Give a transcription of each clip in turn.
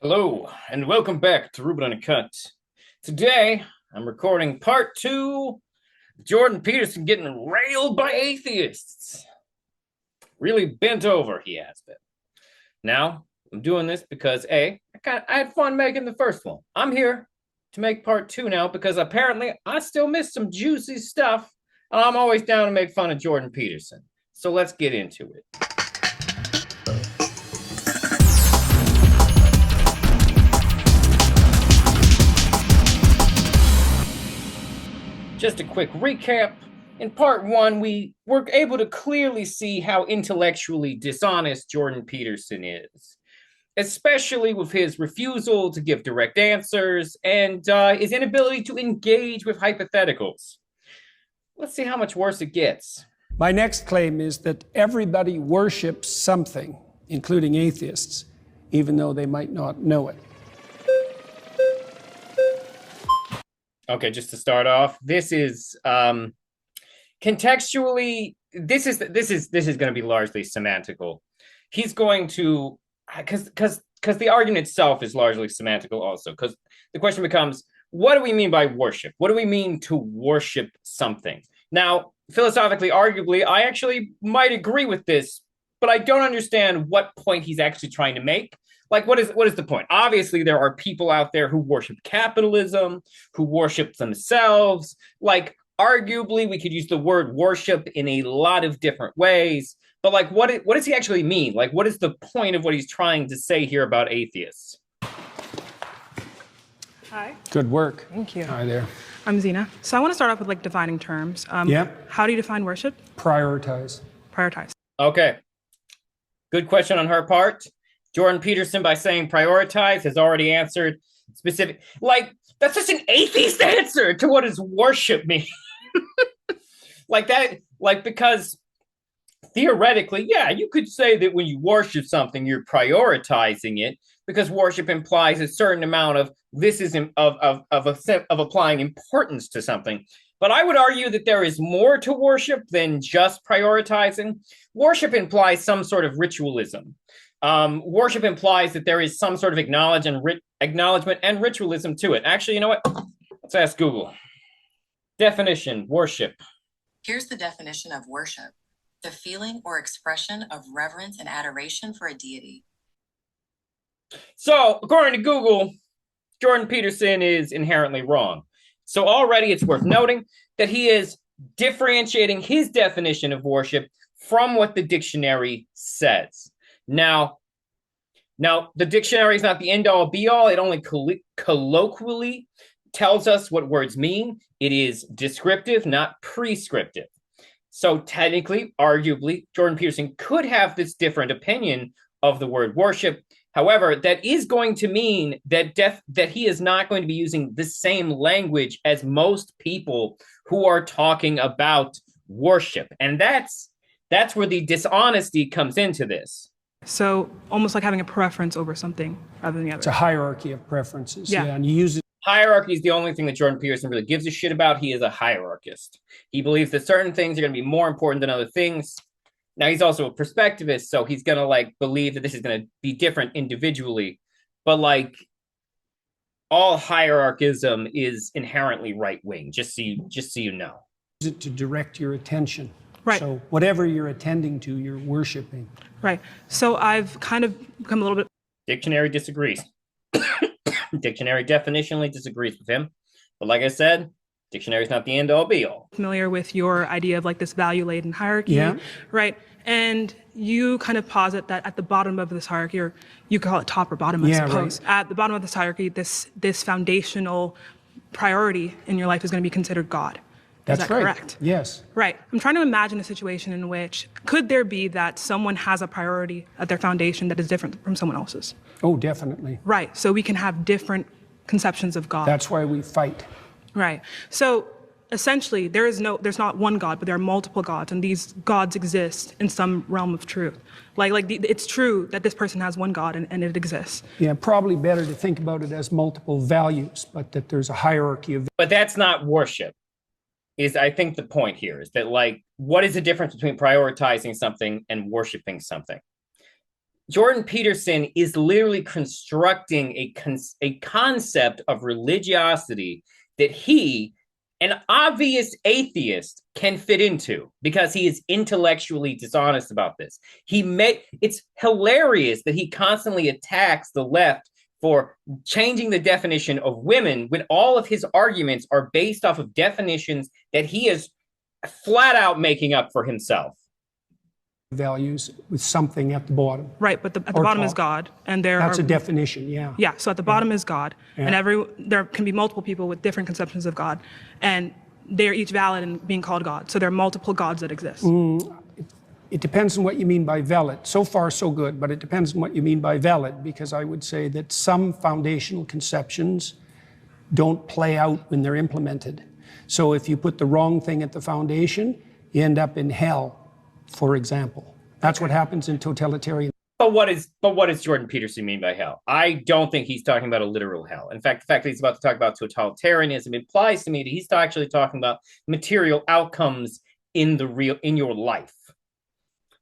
Hello, and welcome back to Ruben Uncut. Today, I'm recording part two of Jordan Peterson getting railed by atheists. Really bent over, he has been. Now, I'm doing this because, I had fun making the first one. I'm here to make part two now because apparently I still missed some juicy stuff, and I'm always down to make fun of Jordan Peterson. So let's get into it. Just a quick recap. In part one, we were able to clearly see how intellectually dishonest Jordan Peterson is, especially with his refusal to give direct answers and his inability to engage with hypotheticals. Let's see how much worse it gets. My next claim is that everybody worships something, including atheists, even though they might not know it. Okay, just to start off, this is contextually, this is going to be largely semantical. He's going to because the argument itself is largely semantical also, because the question becomes, what do we mean by worship? What do we mean to worship something? Now, philosophically, arguably, I actually might agree with this, but I don't understand what point he's actually trying to make. Like, what is the point? Obviously, there are people out there who worship capitalism, who worship themselves. Like, arguably, we could use the word worship in a lot of different ways. But like, what does he actually mean? Like, what is the point of what he's trying to say here about atheists? Hi. Good work. Thank you. Hi there. I'm Zena. So I want to start off with defining terms. Yep. How do you define worship? Prioritize. Prioritize. Okay. Good question on her part. Jordan Peterson, by saying prioritize, has already answered specific. Like, that's just an atheist answer to what does worship mean. Like that, because theoretically, yeah, you could say that when you worship something, you're prioritizing it, because worship implies a certain amount of applying importance to something. But I would argue that there is more to worship than just prioritizing. Worship implies some sort of ritualism. Worship implies that there is some sort of acknowledgement and ritualism to it. Actually, you know what? Let's ask Google. Definition: worship. Here's the definition of worship: the feeling or expression of reverence and adoration for a deity. So, according to Google, Jordan Peterson is inherently wrong. So already it's worth noting that he is differentiating his definition of worship from what the dictionary says. Now, the dictionary is not the end-all, be-all. It only colloquially tells us what words mean. It is descriptive, not prescriptive. So technically, arguably, Jordan Peterson could have this different opinion of the word worship. However, that is going to mean that he is not going to be using the same language as most people who are talking about worship. And that's where the dishonesty comes into this. So almost like having a preference over something rather than the other. It's a hierarchy of preferences. Yeah. And you use it. Hierarchy is the only thing that Jordan Peterson really gives a shit about. He is a hierarchist. He believes that certain things are going to be more important than other things. Now, he's also a perspectivist, so he's going to believe that this is going to be different individually. But all hierarchism is inherently right-wing, just so you know. Use it to direct your attention. Right. So whatever you're attending to, you're worshiping. Right. So I've kind of become a little bit... Dictionary disagrees. Dictionary definitionally disagrees with him. But like I said, dictionary is not the end-all, be-all. Familiar with your idea of this value-laden hierarchy. Yeah. Right. And you kind of posit that at the bottom of this hierarchy, or you call it top or bottom, I suppose. Right. At the bottom of this hierarchy, this foundational priority in your life is going to be considered God. That's Is that right. correct? Yes. Right. I'm trying to imagine a situation in which could there be that someone has a priority at their foundation that is different from someone else's? Oh, definitely. Right. So we can have different conceptions of God. That's why we fight. Right. So essentially, there's not one God, but there are multiple gods, and these gods exist in some realm of truth. It's true that this person has one God and it exists. Yeah, probably better to think about it as multiple values, but that there's a hierarchy of... But that's not worship. Is I think the point here is that what is the difference between prioritizing something and worshiping something? Jordan Peterson is literally constructing a concept of religiosity that he, an obvious atheist, can fit into because he is intellectually dishonest about this. It's hilarious that he constantly attacks the left for changing the definition of women when all of his arguments are based off of definitions that he is flat out making up for himself. Values with something at the bottom. Right, but at the bottom is God, and that's a definition, yeah. Yeah, so at the bottom is God, and there can be multiple people with different conceptions of God, and they're each valid in being called God. So there are multiple gods that exist. It depends on what you mean by valid. So far, so good, but it depends on what you mean by valid, because I would say that some foundational conceptions don't play out when they're implemented. So if you put the wrong thing at the foundation, you end up in hell, for example. That's what happens in totalitarian. But what does Jordan Peterson mean by hell? I don't think he's talking about a literal hell. In fact, the fact that he's about to talk about totalitarianism implies to me that he's actually talking about material outcomes in your life.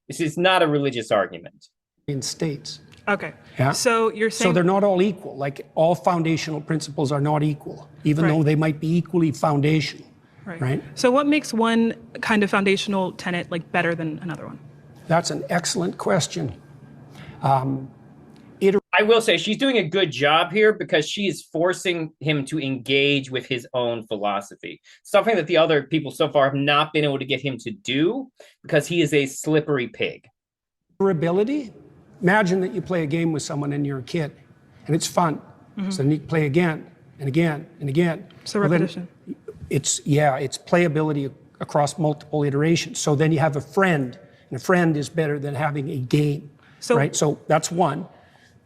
This is not a religious argument. In states. Okay. Yeah. So you're saying... So they're not all equal. Like, all foundational principles are not equal, even though they might be equally foundational. Right. So what makes one kind of foundational tenet like better than another one? That's an excellent question. I will say she's doing a good job here because she is forcing him to engage with his own philosophy, something that the other people so far have not been able to get him to do because he is a slippery pig. Ability. Imagine that you play a game with someone and you're a kid, and it's fun. So then you play again and again and again. So repetition. It's playability across multiple iterations. So then you have a friend, and a friend is better than having a game, right? So that's one.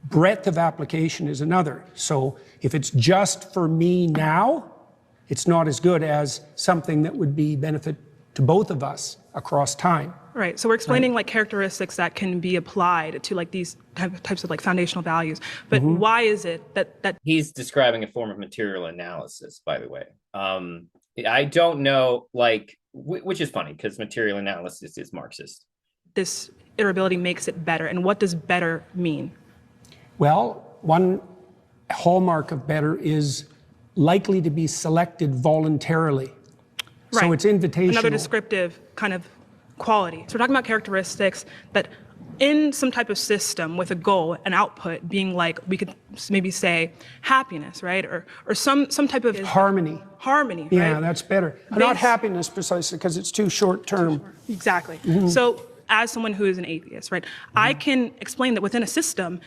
Breadth of application is another. So if it's just for me now, it's not as good as something that would be benefit to both of us across time. Right. So we're explaining like characteristics that can be applied to like these types of like foundational values. But why is it that he's describing a form of material analysis, by the way? I don't know, like, which is funny because material analysis is Marxist. This iterability makes it better. And what does better mean? Well, one hallmark of better is likely to be selected voluntarily. Right. So it's invitational. Another descriptive kind of quality. So we're talking about characteristics that in some type of system with a goal, an output being like, we could maybe say happiness, right? Or some type of harmony. Harmony, yeah, right? That's better. Not happiness precisely, because it's too short term. Exactly. So as someone who is an atheist, right, I can explain that within a system.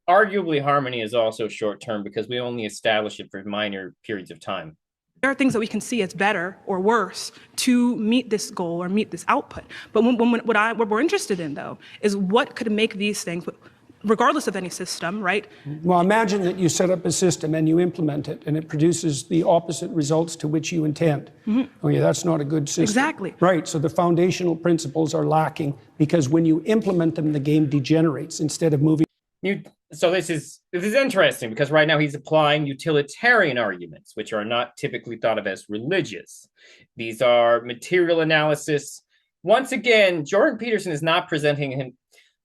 Arguably, harmony is also short term because we only establish it for minor periods of time. There are things that we can see as better or worse to meet this goal or meet this output. But what we're interested in, though, is what could make these things, regardless of any system, right? Well, imagine that you set up a system and you implement it, and it produces the opposite results to which you intend. Oh, yeah, that's not a good system. Exactly. Right, so the foundational principles are lacking because when you implement them, the game degenerates instead of moving. So this is interesting because right now he's applying utilitarian arguments, which are not typically thought of as religious. These are material analysis. Once again, Jordan Peterson is not presenting him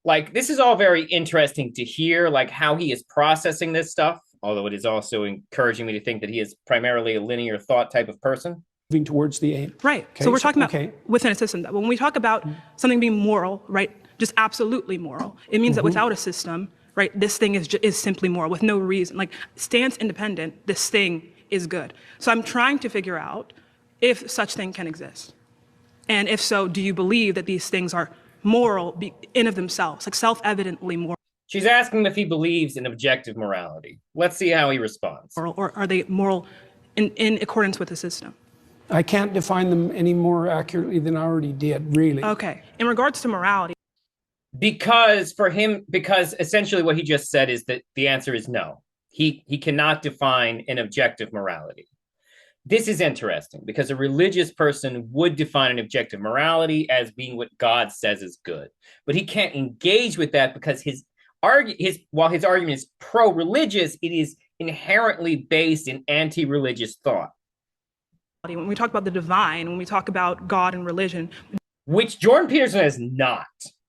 like this is all very interesting to hear, like how he is processing this stuff, although it is also encouraging me to think that he is primarily a linear thought type of person. Moving towards the aim. Right. Okay, so we're talking about within a system. When we talk about something being moral, right, just absolutely moral, it means that without a system, right, this thing is simply moral with no reason. Like, stance independent, this thing is good. So I'm trying to figure out if such thing can exist. And if so, do you believe that these things are moral in of themselves, like self-evidently moral? She's asking if he believes in objective morality. Let's see how he responds. Or are they moral in accordance with the system? I can't define them any more accurately than I already did, really. Okay. In regards to morality. Because essentially what he just said is that the answer is no. He cannot define an objective morality. This is interesting because a religious person would define an objective morality as being what God says is good. But he can't engage with that because while his argument is pro-religious, it is inherently based in anti-religious thought. When we talk about the divine, when we talk about God and religion. Which Jordan Peterson has not.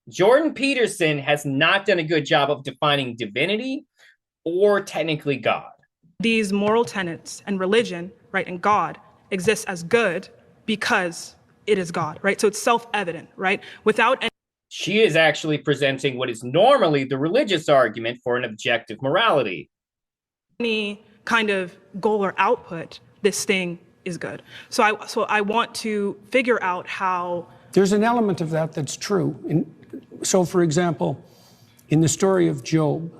Jordan Peterson has not done a good job of defining divinity or technically God. These moral tenets and religion, right, and God exists as good because it is God, right? So it's self-evident, right? Without any... She is actually presenting what is normally the religious argument for an objective morality. Any kind of goal or output, this thing is good. So I want to figure out how... There's an element of that that's true. So, for example, in the story of Job,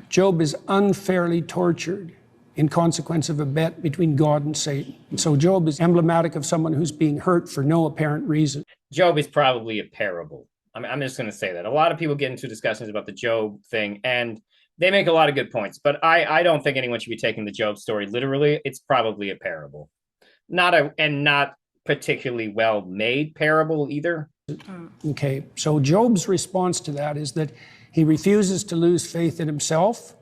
Job is unfairly tortured in consequence of a bet between God and Satan. And so Job is emblematic of someone who's being hurt for no apparent reason. Job is probably a parable. I'm just going to say that. A lot of people get into discussions about the Job thing, and they make a lot of good points, but I don't think anyone should be taking the Job story literally. It's probably a parable. Not particularly well-made parable either. Okay, so Job's response to that is that he refuses to lose faith in himself,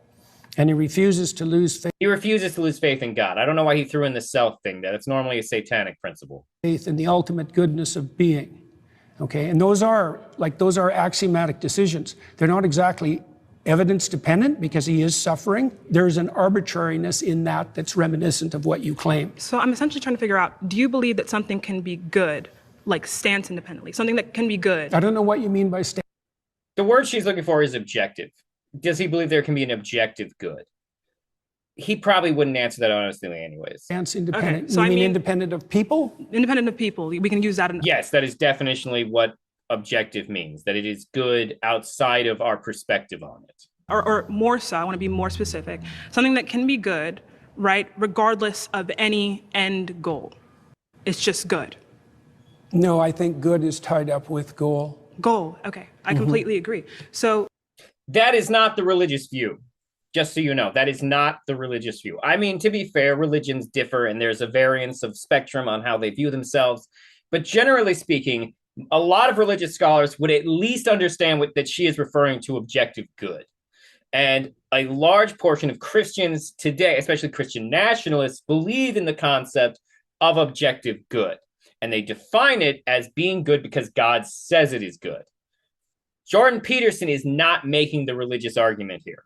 and he refuses to lose faith. He refuses to lose faith in God. I don't know why he threw in the self thing. That's normally a satanic principle. Faith in the ultimate goodness of being. Okay, and those are axiomatic decisions. They're not exactly evidence dependent because he is suffering. There's an arbitrariness in that that's reminiscent of what you claim. So I'm essentially trying to figure out, do you believe that something can be good, like stance independently, something that can be good? I don't know what you mean by stance. The word she's looking for is objective. Does he believe there can be an objective good? He probably wouldn't answer that honestly anyways. Stance independent. Okay, so you mean independent of people? Independent of people. We can use that. Yes, that is definitionally what objective means, that it is good outside of our perspective on it. Or more so, I want to be more specific, something that can be good, right, regardless of any end goal. It's just good. No, I think good is tied up with goal. Goal, okay. I completely agree. So that is not the religious view. Just so you know, that is not the religious view. I mean, to be fair, religions differ and there's a variance of spectrum on how they view themselves. But generally speaking, a lot of religious scholars would at least understand that she is referring to objective good. And a large portion of Christians today, especially Christian nationalists, believe in the concept of objective good. And they define it as being good because God says it is good. Jordan Peterson is not making the religious argument here.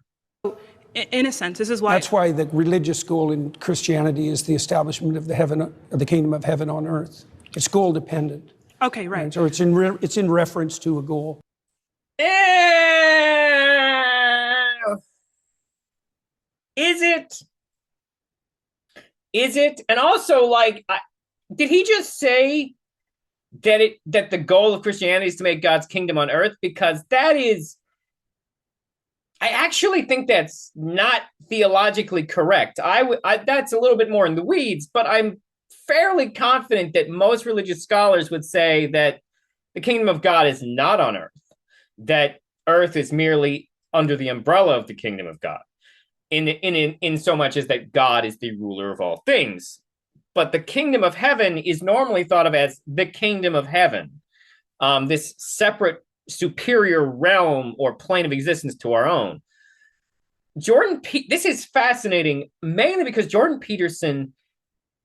In a sense, this is why... That's why the religious goal in Christianity is the establishment of the kingdom of heaven on earth. It's goal dependent. Okay, right. And so it's in reference to a goal. Is it? And also, like, did he just say that the goal of Christianity is to make God's kingdom on earth? Because that is... I actually think that's not theologically correct. That's a little bit more in the weeds, but I'm fairly confident that most religious scholars would say that the kingdom of God is not on earth, that earth is merely under the umbrella of the kingdom of God, in so much as that God is the ruler of all things. But the kingdom of heaven is normally thought of as the kingdom of heaven, this separate superior realm or plane of existence to our own. This is fascinating, mainly because Jordan Peterson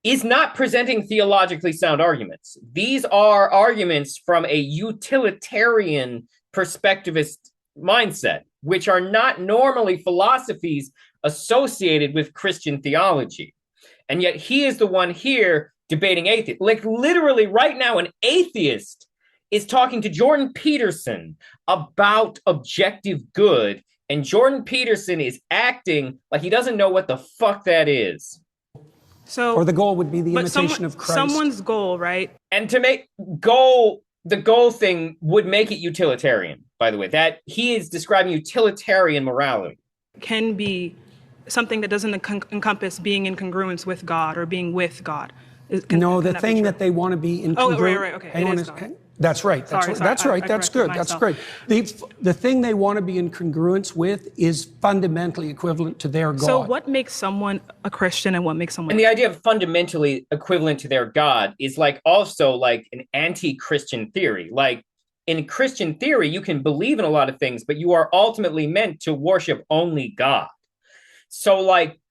is not presenting theologically sound arguments. These are arguments from a utilitarian perspectivist mindset, which are not normally philosophies associated with Christian theology. And yet he is the one here debating atheists. Like literally right now, an atheist is talking to Jordan Peterson about objective good, and Jordan Peterson is acting like he doesn't know what the fuck that is. So, or the goal would be the imitation of Christ. Someone's goal, right? And to make the goal thing would make it utilitarian, by the way. That he is describing utilitarian morality. Can be something that doesn't encompass being in congruence with God or being with God. The thing that they want to be in congruence. Oh, right, okay. That's right. That's right. That's good. That's great. The thing they want to be in congruence with is fundamentally equivalent to their God. So what makes someone a Christian and what makes someone... And the idea of fundamentally equivalent to their God is also an anti-Christian theory. Like in Christian theory, you can believe in a lot of things, but you are ultimately meant to worship only God. So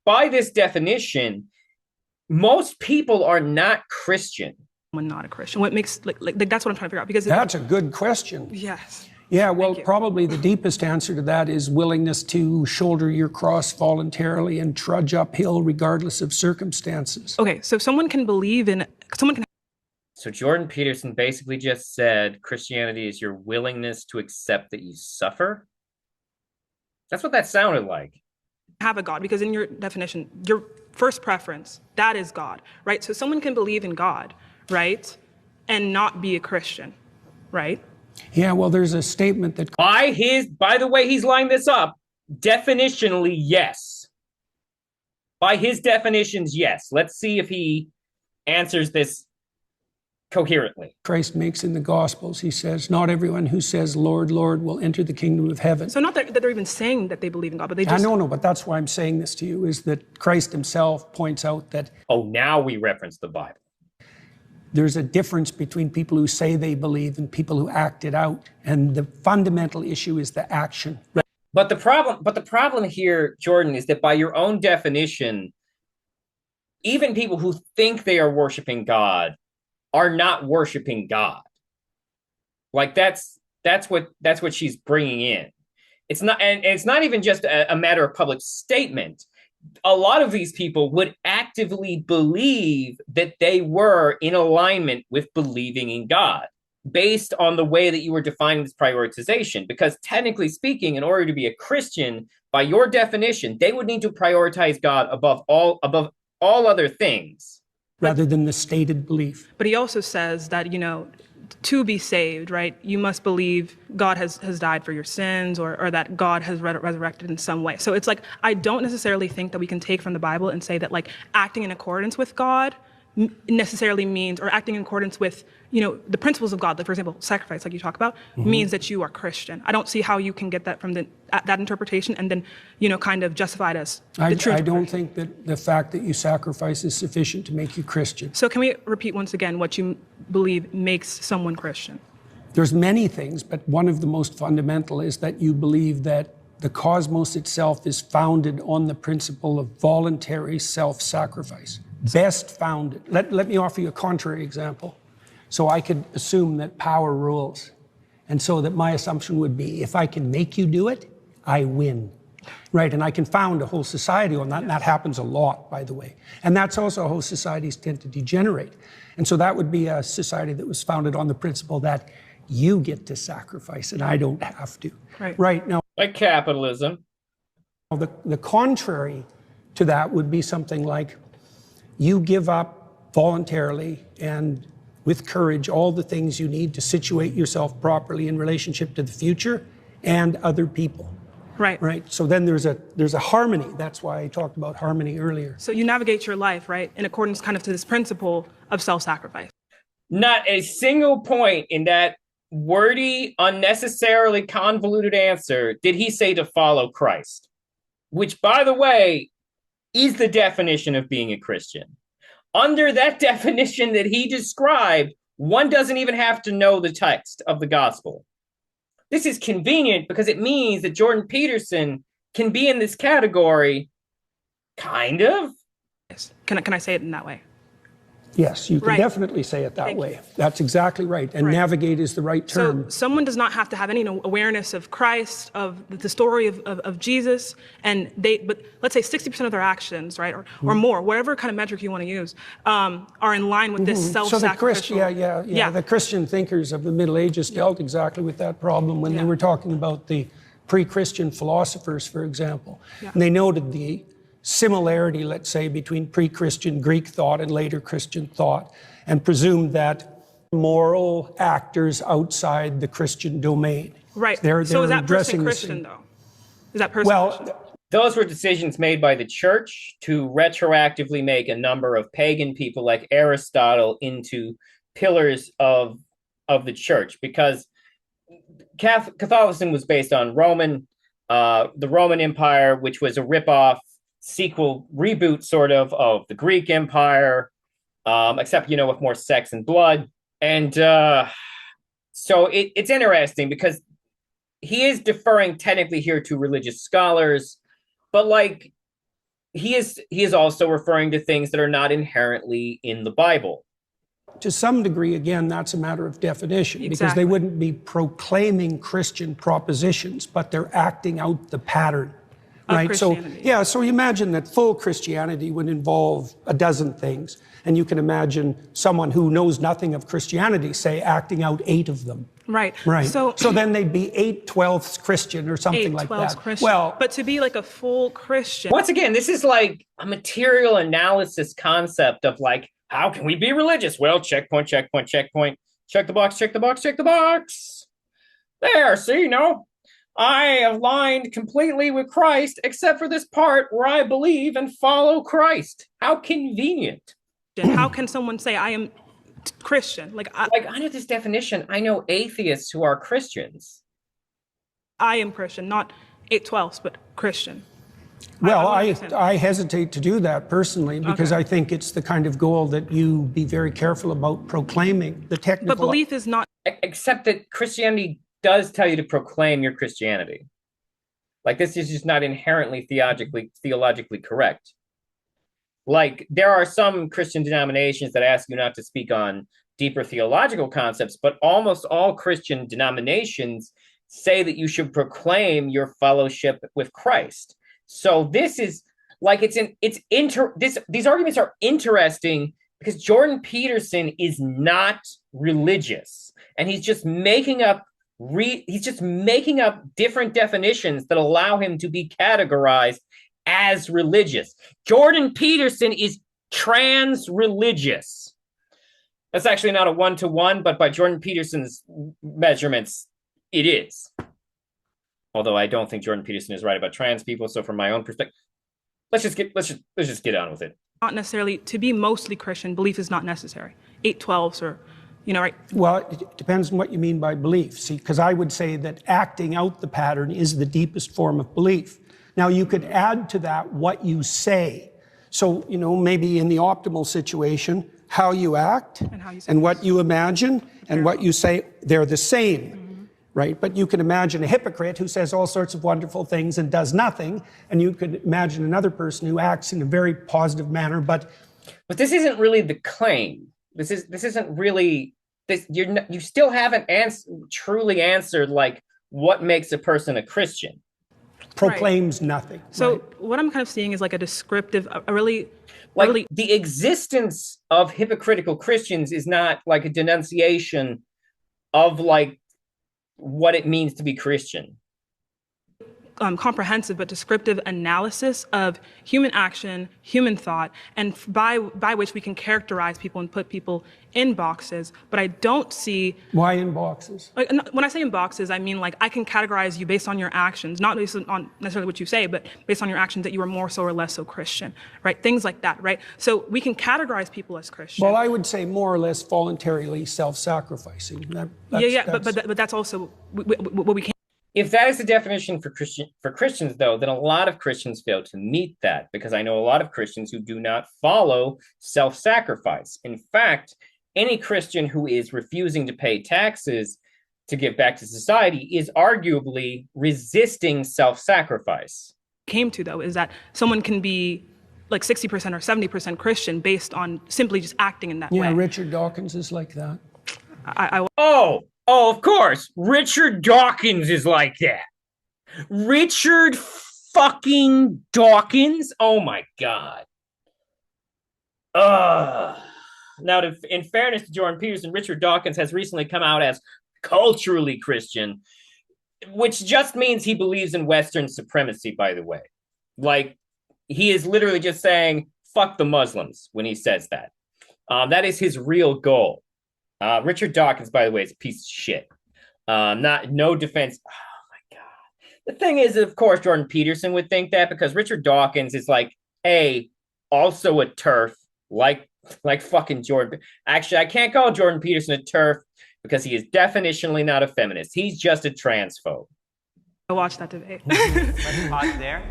by this definition, most people are not Christian. Not a Christian. What makes that's what I'm trying to figure out because that's a good question. Yes. Yeah, well, probably the deepest answer to that is willingness to shoulder your cross voluntarily and trudge uphill regardless of circumstances. Okay, so someone can believe in, someone can. So Jordan Peterson basically just said Christianity is your willingness to accept that you suffer. That's what that sounded like. Have a God, because in your definition, your first preference, that is God, right? So someone can believe in God, right, and not be a Christian, right? Yeah, well, there's a statement that... By the way he's lined this up, definitionally, yes. By his definitions, yes. Let's see if he answers this coherently. Christ makes in the Gospels. He says, not everyone who says, Lord, Lord, will enter the kingdom of heaven. So not that they're even saying that they believe in God, but they just... I know, but that's why I'm saying this to you, is that Christ himself points out that... Oh, now we reference the Bible. There's a difference between people who say they believe and people who act it out. And the fundamental issue is the action. But the problem here, Jordan, is that by your own definition, even people who think they are worshiping God are not worshiping God. Like that's what she's bringing in. It's not, and it's not even just a matter of public statement. A lot of these people would actively believe that they were in alignment with believing in God based on the way that you were defining this prioritization. Because technically speaking, in order to be a Christian, by your definition, they would need to prioritize God above all other things. Rather than the stated belief. But he also says that, to be saved, right, you must believe God has died for your sins, or that God has resurrected in some way. So it's like, I don't necessarily think that we can take from the Bible and say that, like, acting in accordance with God necessarily means, or acting in accordance with, the principles of God, like, for example, sacrifice, like you talk about, means that you are Christian. I don't see how you can get that from that interpretation and then, kind of justify it as the truth. I don't think that the fact that you sacrifice is sufficient to make you Christian. So can we repeat once again what you believe makes someone Christian? There's many things, but one of the most fundamental is that you believe that the cosmos itself is founded on the principle of voluntary self-sacrifice. Best founded. Let me offer you a contrary example. So I could assume that power rules. And so that my assumption would be, if I can make you do it, I win. Right, and I can found a whole society on that, and that happens a lot, by the way. And that's also how societies tend to degenerate. And so that would be a society that was founded on the principle that you get to sacrifice and I don't have to. Right now, like capitalism. The contrary to that would be something like, you give up voluntarily and with courage all the things you need to situate yourself properly in relationship to the future and other people. Right. So then there's a harmony. That's why I talked about harmony earlier. So you navigate your life, right, in accordance kind of to this principle of self-sacrifice. Not a single point in that wordy, unnecessarily convoluted answer did he say to follow Christ, which, by the way, is the definition of being a Christian. Under that definition that he described, one doesn't even have to know the text of the gospel. This is convenient because it means that Jordan Peterson can be in this category, kind of. Yes. Can I say it in that way? Yes, you can definitely say it that way. That's exactly right. And navigate is the right term. So someone does not have to have any awareness of Christ, of the story of Jesus, but let's say 60% of their actions, right, or more, whatever kind of metric you want to use, are in line with this self-sacrificial. So the Christian thinkers of the Middle Ages dealt exactly with that problem when they were talking about the pre-Christian philosophers, for example. And they noted the similarity, let's say, between pre-Christian Greek thought and later Christian thought, and presumed that moral actors outside the Christian domain. Right. So is that person Christian, though? Is that person Christian? Those were decisions made by the church to retroactively make a number of pagan people like Aristotle into pillars of the church, because Catholicism was based on the Roman Empire, which was a ripoff sequel reboot sort of the Greek Empire, except, with more sex and blood. And so it's interesting because he is deferring technically here to religious scholars, but like he is also referring to things that are not inherently in the Bible. to some degree, again, that's a matter of definition, because Exactly. they wouldn't be proclaiming Christian propositions, but they're acting out the pattern. Right? So, yeah, so you imagine that full Christianity would involve a dozen things. And you can imagine someone who knows nothing of Christianity, say, acting out 8 of them. Right. Right. So then they'd be 8/12ths Christian or something like that. Christian. Well, but to be like a full Christian. Once again, this is like a material analysis concept of like, how can we be religious? Well, checkpoint, checkpoint, checkpoint. Check the box, check the box, check the box. There, see, no. I have aligned completely with Christ, except for this part where I believe and follow Christ. How convenient. How can someone say I am Christian? I know this definition. I know atheists who are Christians. I am Christian, not 8/12, but Christian. Well, I hesitate to do that personally, because I think it's the kind of goal that you be very careful about proclaiming. The technical. But belief is not. Except that Christianity does tell you to proclaim your Christianity. Like, this is just not inherently theologically correct. Like, there are some Christian denominations that ask you not to speak on deeper theological concepts, but almost all Christian denominations say that you should proclaim your fellowship with Christ. So this is like, these arguments are interesting because Jordan Peterson is not religious, and he's just making up different definitions that allow him to be categorized as religious. Jordan Peterson is trans-religious. That's actually not a one-to-one, but by Jordan Peterson's measurements, it is. Although I don't think Jordan Peterson is right about trans people, so from my own perspective, let's just get on with it. Not necessarily to be mostly Christian. Belief is not necessary. 8/12s or. Right? Well, it depends on what you mean by belief. See, because I would say that acting out the pattern is the deepest form of belief. Now, you could add to that what you say. So, maybe in the optimal situation, how you act and what you imagine and what you say, they're the same, right? But you can imagine a hypocrite who says all sorts of wonderful things and does nothing, and you could imagine another person who acts in a very positive manner, but this isn't really the claim. This isn't really this. You still haven't truly answered like what makes a person a Christian. Proclaims nothing. So what I'm kind of seeing is like a descriptive, the existence of hypocritical Christians is not like a denunciation of like what it means to be Christian. Comprehensive but descriptive analysis of human action, human thought, and by which we can characterize people and put people in boxes. But I don't see why in boxes. Like, when I say in boxes, I mean like I can categorize you based on your actions, not based on necessarily what you say, but based on your actions that you are more so or less so Christian, right? Things like that, right? So we can categorize people as Christian. Well, I would say more or less voluntarily self-sacrificing. But that's also what we can't. If that is the definition for Christians, though, then a lot of Christians fail to meet that, because I know a lot of Christians who do not follow self-sacrifice. In fact, any Christian who is refusing to pay taxes to give back to society is arguably resisting self-sacrifice. Came to, though, is that someone can be like 60% or 70% Christian based on simply just acting in that way. Yeah, Richard Dawkins is like that. Oh, of course. Richard Dawkins is like that. Richard fucking Dawkins? Oh my God. Now, in fairness to Jordan Peterson, Richard Dawkins has recently come out as culturally Christian, which just means he believes in Western supremacy, by the way. Like, he is literally just saying, fuck the Muslims when he says that. That is his real goal. Richard Dawkins, by the way, is a piece of shit. No defense. Oh my God. The thing is, of course, Jordan Peterson would think that, because Richard Dawkins is like, also a TERF, like fucking Jordan. Actually, I can't call Jordan Peterson a TERF because he is definitionally not a feminist. He's just a transphobe. I watched that debate. Let's pause there.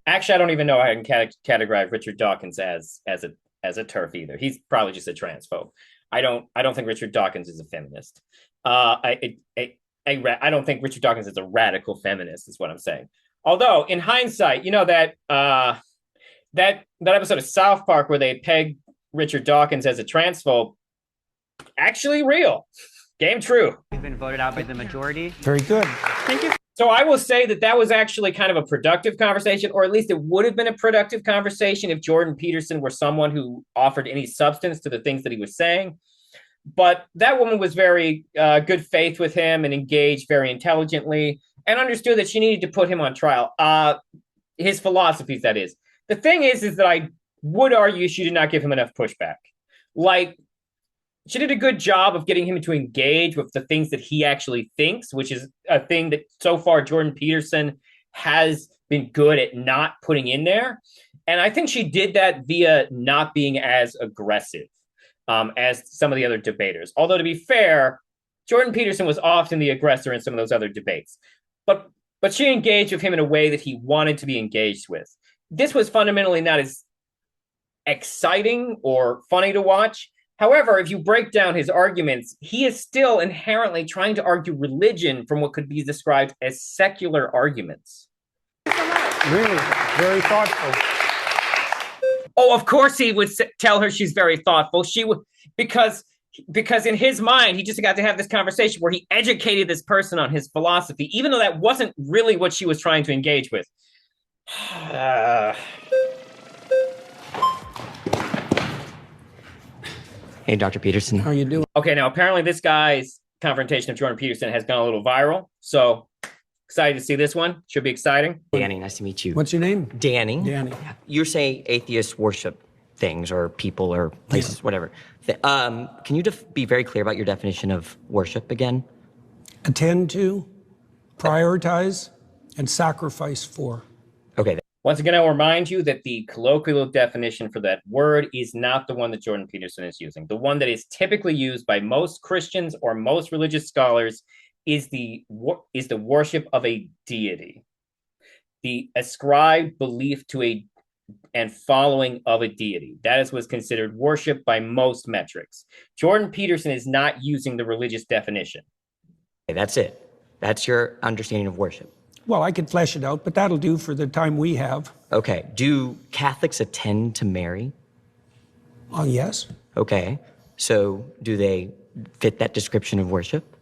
Actually, I don't even know how I can categorize Richard Dawkins as a TERF either. He's probably just a transphobe. I don't think Richard Dawkins is a feminist. I don't think Richard Dawkins is a radical feminist, is what I'm saying. Although, in hindsight, that episode of South Park where they pegged Richard Dawkins as a transphobe, Actually real. Game true. We've been voted out by the majority. Very good. Thank you. So I will say that that was actually kind of a productive conversation, or at least it would have been a productive conversation if Jordan Peterson were someone who offered any substance to the things that he was saying. But that woman was very good faith with him and engaged very intelligently and understood that she needed to put him on trial. His philosophies, that is. The thing is that I would argue she did not give him enough pushback. Like, she did a good job of getting him to engage with the things that he actually thinks, which is a thing that so far Jordan Peterson has been good at not putting in there. And I think she did that via not being as aggressive as some of the other debaters. Although, to be fair, Jordan Peterson was often the aggressor in some of those other debates. But she engaged with him in a way that he wanted to be engaged with. This was fundamentally not as exciting or funny to watch. However, if you break down his arguments, he is still inherently trying to argue religion from what could be described as secular arguments. Really, very thoughtful. Oh, of course he would tell her she's very thoughtful. She would, because in his mind, he just got to have this conversation where he educated this person on his philosophy, even though that wasn't really what she was trying to engage with. Hey, Dr. Peterson. How are you doing? Okay, now apparently this guy's confrontation of Jordan Peterson has gone a little viral. So excited to see this one. Should be exciting. Danny, nice to meet you. What's your name? Danny. Danny. You're saying atheists worship things or people or places, whatever. Can you be very clear about your definition of worship again? Attend to, prioritize, and sacrifice for. Okay. Once again, I'll remind you that the colloquial definition for that word is not the one that Jordan Peterson is using. The one that is typically used by most Christians or most religious scholars is the worship of a deity, the ascribed belief to and following of a deity. That is what's considered worship by most metrics. Jordan Peterson is not using the religious definition. Okay, that's it. That's your understanding of worship. Well, I could flesh it out, but that'll do for the time we have. Okay. Do Catholics attend to Mary? Oh, yes. Okay. So do they fit that description of worship?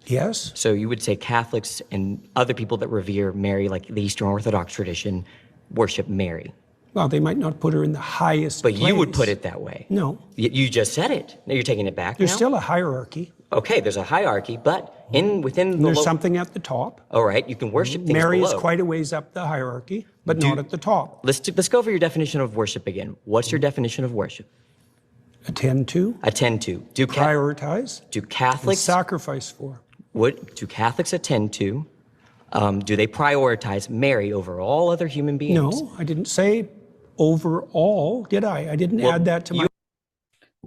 Yes. So you would say Catholics and other people that revere Mary, like the Eastern Orthodox tradition, worship Mary. Well, they might not put her in the highest But place. you would put it that way. No. You just said it. Now you're taking it back There's now? still a hierarchy. Okay, there's a hierarchy, but within the... There's something at the top. All right, you can worship things Mary below. is quite a ways up the hierarchy, but not at the top. Let's go over your definition of worship again. What's your definition of worship? Attend to, Attend to. prioritize, Do and Catholics... sacrifice for. Do Catholics attend to? Do they prioritize Mary over all other human beings? No, I didn't say overall, did I? I didn't add that to my...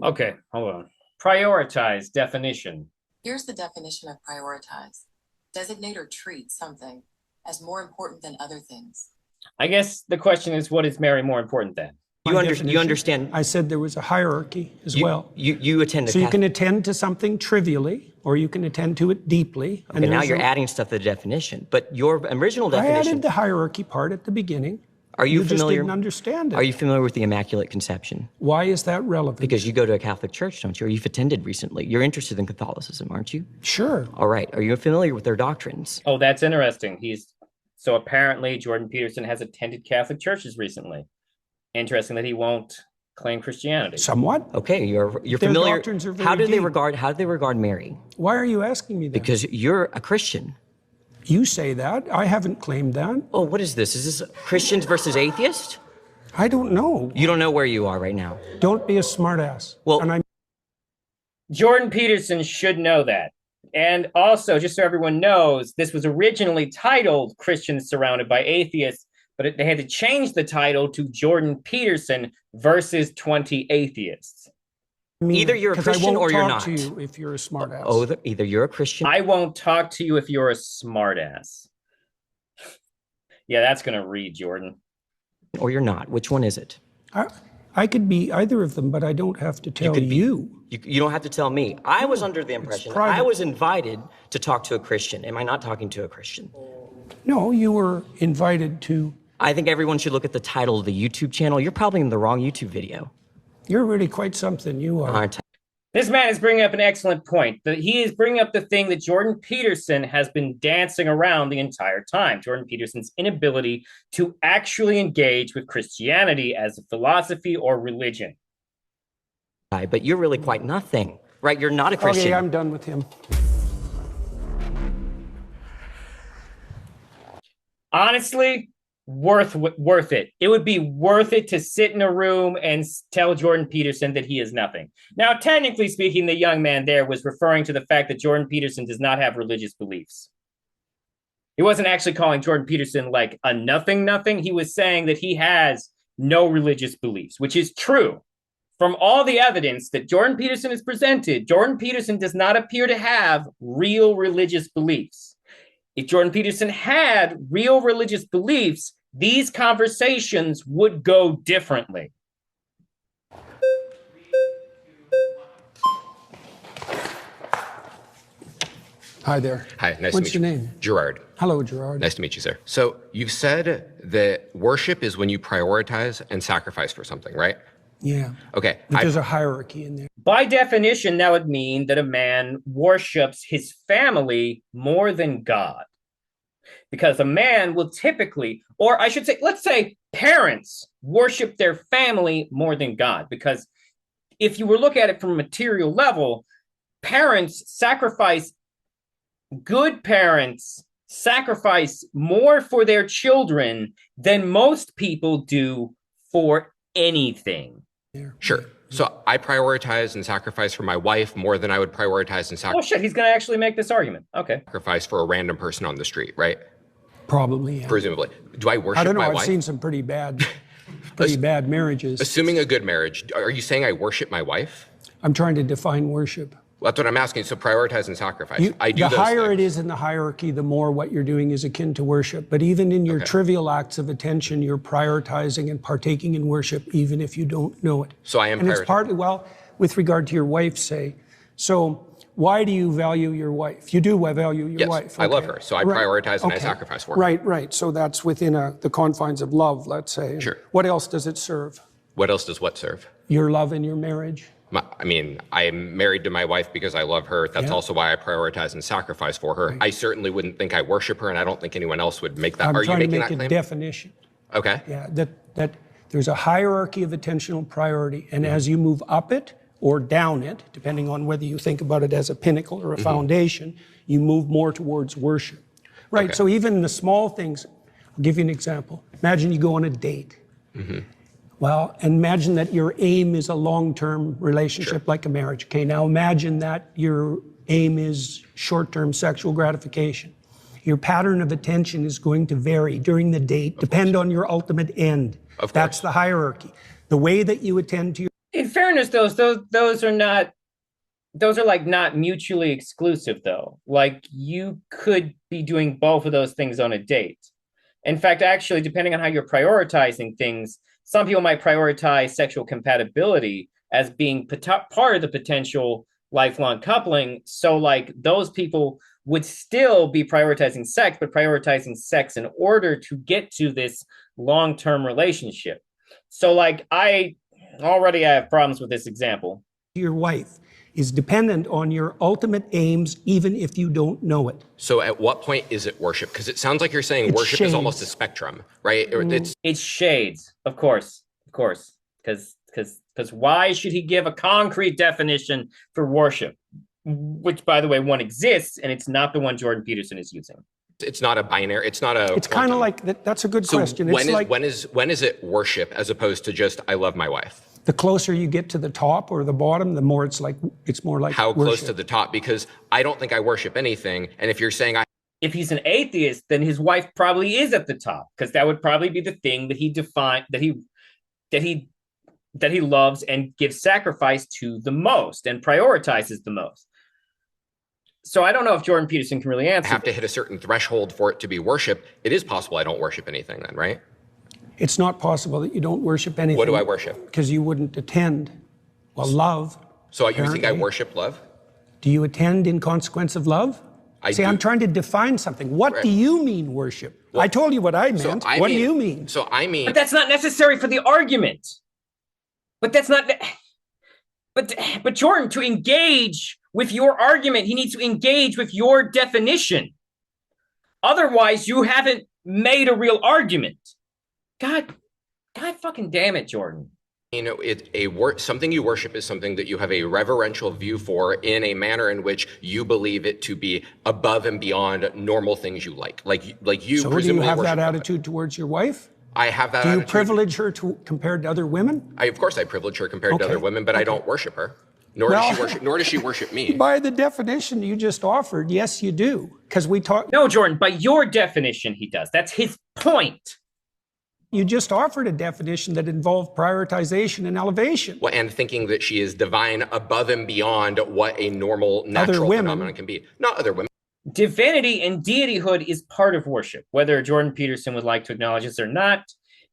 Okay, hold on. Prioritize definition. Here's the definition of prioritize. Designate or treat something as more important than other things. I guess the question is, what is Mary more important than? You understand... I said there was a hierarchy as well. You attend to... So you can attend to something trivially, or you can attend to it deeply. Okay, now you're adding stuff to the definition. But your original definition... I added the hierarchy part at the beginning. Are you just familiar... didn't understand it. Are you familiar with the Immaculate Conception? Why is that relevant? Because you go to a Catholic church, don't you? Or you've attended recently. You're interested in Catholicism, aren't you? Sure. All right. Are you familiar with their doctrines? Oh, that's interesting. So apparently Jordan Peterson has attended Catholic churches recently. Interesting that he won't claim Christianity. Somewhat. Okay, you're Their familiar. doctrines are very How do they deep. regard Mary? Why are you asking me that? Because you're a Christian. You say that. I haven't claimed that. Oh, what is this? Is this Christians versus atheists? I don't know. You don't know where you are right now. Don't be a smartass. Well- and Jordan Peterson should know that. And also, just so everyone knows, this was originally titled Christians Surrounded by Atheists, but they had to change the title to Jordan Peterson versus 20 Atheists. Either you're a Christian or you're not. I won't talk to you if you're a smartass. Oh, either you're a Christian. I won't talk to you if you're a smartass. Yeah, that's going to read, Jordan. Or you're not. Which one is it? I could be either of them, but I don't have to tell you. You don't have to tell me. I was under the impression private. I was invited to talk to a Christian. Am I not talking to a Christian? No, you were invited to. I think everyone should look at the title of the YouTube channel. You're probably in the wrong YouTube video. You're really quite something. You are. Aren't I? This man is bringing up an excellent point. He is bringing up the thing that Jordan Peterson has been dancing around the entire time. Jordan Peterson's inability to actually engage with Christianity as a philosophy or religion. But you're really quite nothing, right? You're not a Christian. Okay, I'm done with him. Honestly, worth it. It would be worth it to sit in a room and tell Jordan Peterson that he is nothing. Now, technically speaking, the young man there was referring to the fact that Jordan Peterson does not have religious beliefs. He wasn't actually calling Jordan Peterson like a nothing. He was saying that he has no religious beliefs, which is true. From all the evidence that Jordan Peterson has presented, Jordan Peterson does not appear to have real religious beliefs. If Jordan Peterson had real religious beliefs, these conversations would go differently. Hi there. Hi, nice to meet you. What's your name? Gerard. Hello, Gerard. Nice to meet you, sir. So you've said that worship is when you prioritize and sacrifice for something, right? Yeah. Okay. But there's a hierarchy in there. By definition, that would mean that a man worships his family more than God. Because a man will typically, or I should say, let's say parents worship their family more than God. Because if you were look at it from a material level, good parents sacrifice more for their children than most people do for anything. Sure. So I prioritize and sacrifice for my wife more than I would prioritize and Oh shit, he's going to actually make this argument. Okay. sacrifice for a random person on the street, right? Probably, yeah. Presumably. Do I worship I don't know. my I've wife? seen some pretty bad marriages. Assuming a good marriage, are you saying I worship my wife? I'm trying to define worship. Well, that's what I'm asking. So prioritize and sacrifice. I do the those higher things. it is in the hierarchy, the more what you're doing is akin to worship. But even in your trivial acts of attention, you're prioritizing and partaking in worship, even if you don't know it. So I am And it's partly, well, with regard to your wife, say. So why do you value your wife? You do value your Yes, wife. I love her. So I prioritize and I sacrifice for her. Right. So that's within the confines of love, let's say. Sure. What else does it serve? What else does what serve? Your love in your marriage? I mean, I'm married to my wife because I love her. That's also why I prioritize and sacrifice for her. Right. I certainly wouldn't think I worship her, and I don't think anyone else would make that. I'm Are you trying to making make that a claim? definition. Okay. Yeah, that there's a hierarchy of attentional priority, and as you move up it or down it, depending on whether you think about it as a pinnacle or a foundation, you move more towards worship. Right, Okay. so even the small things, I'll give you an example. Imagine you go on a date. Well, imagine that your aim is a long-term relationship like a marriage. Okay, now imagine that your aim is short-term sexual gratification. Your pattern of attention is going to vary during the date, depend on your ultimate end. Of That's course. the hierarchy. The way that you attend to your In fairness, those are like not mutually exclusive though. Like you could be doing both of those things on a date. In fact, actually, depending on how you're prioritizing things, some people might prioritize sexual compatibility as being part of the potential lifelong coupling. So like those people would still be prioritizing sex, but prioritizing sex in order to get to this long-term relationship. So like I have problems with this example. your wife is dependent on your ultimate aims, even if you don't know it. So at what point is it worship? Because it sounds like you're saying It's worship shades. is almost a spectrum, right? Or It's shades, of course, because why should he give a concrete definition for worship, which, by the way, one exists, and it's not the one Jordan Peterson is using. it's not a binary. It's not a. It's kind of like that. That's a good question. When It's is, like when is it worship as opposed to just I love my wife? the closer you get to the top or the bottom, the more it's more like How close worship. to the top? Because I don't think I worship anything. And if you're saying If he's an atheist, then his wife probably is at the top, because that would probably be the thing that he defined, that he loves and gives sacrifice to the most and prioritizes the most. So I don't know if Jordan Peterson can really answer. I have to hit a certain threshold for it to be worship, it is possible I don't worship anything then, right? It's not possible that you don't worship anything. What do I worship? Because you wouldn't attend. Well, love. So you think I apparently. worship love? Do you attend in consequence of love? I See, do. I'm trying to define something. What do you mean worship? Well, I told you what I meant. So What do you mean? So I mean, But that's not necessary for the argument. But that's not. But Jordan, to engage with your argument, he needs to engage with your definition. Otherwise, you haven't made a real argument. God fucking damn it, Jordan. You know, something you worship is something that you have a reverential view for in a manner in which you believe it to be above and beyond normal things you like. Like you. So do you have that attitude towards your wife? I have that. Do you attitude. privilege her compared to other women? Of course, I privilege her compared to other women, but I don't worship her. Nor does she worship me. By the definition you just offered, yes, you do. Because we talk. No, Jordan, by your definition, he does. That's his point. You just offered a definition that involved prioritization and elevation. Well, and thinking that she is divine above and beyond what a normal natural phenomenon can be. Not other women. Divinity and deityhood is part of worship. Whether Jordan Peterson would like to acknowledge this or not,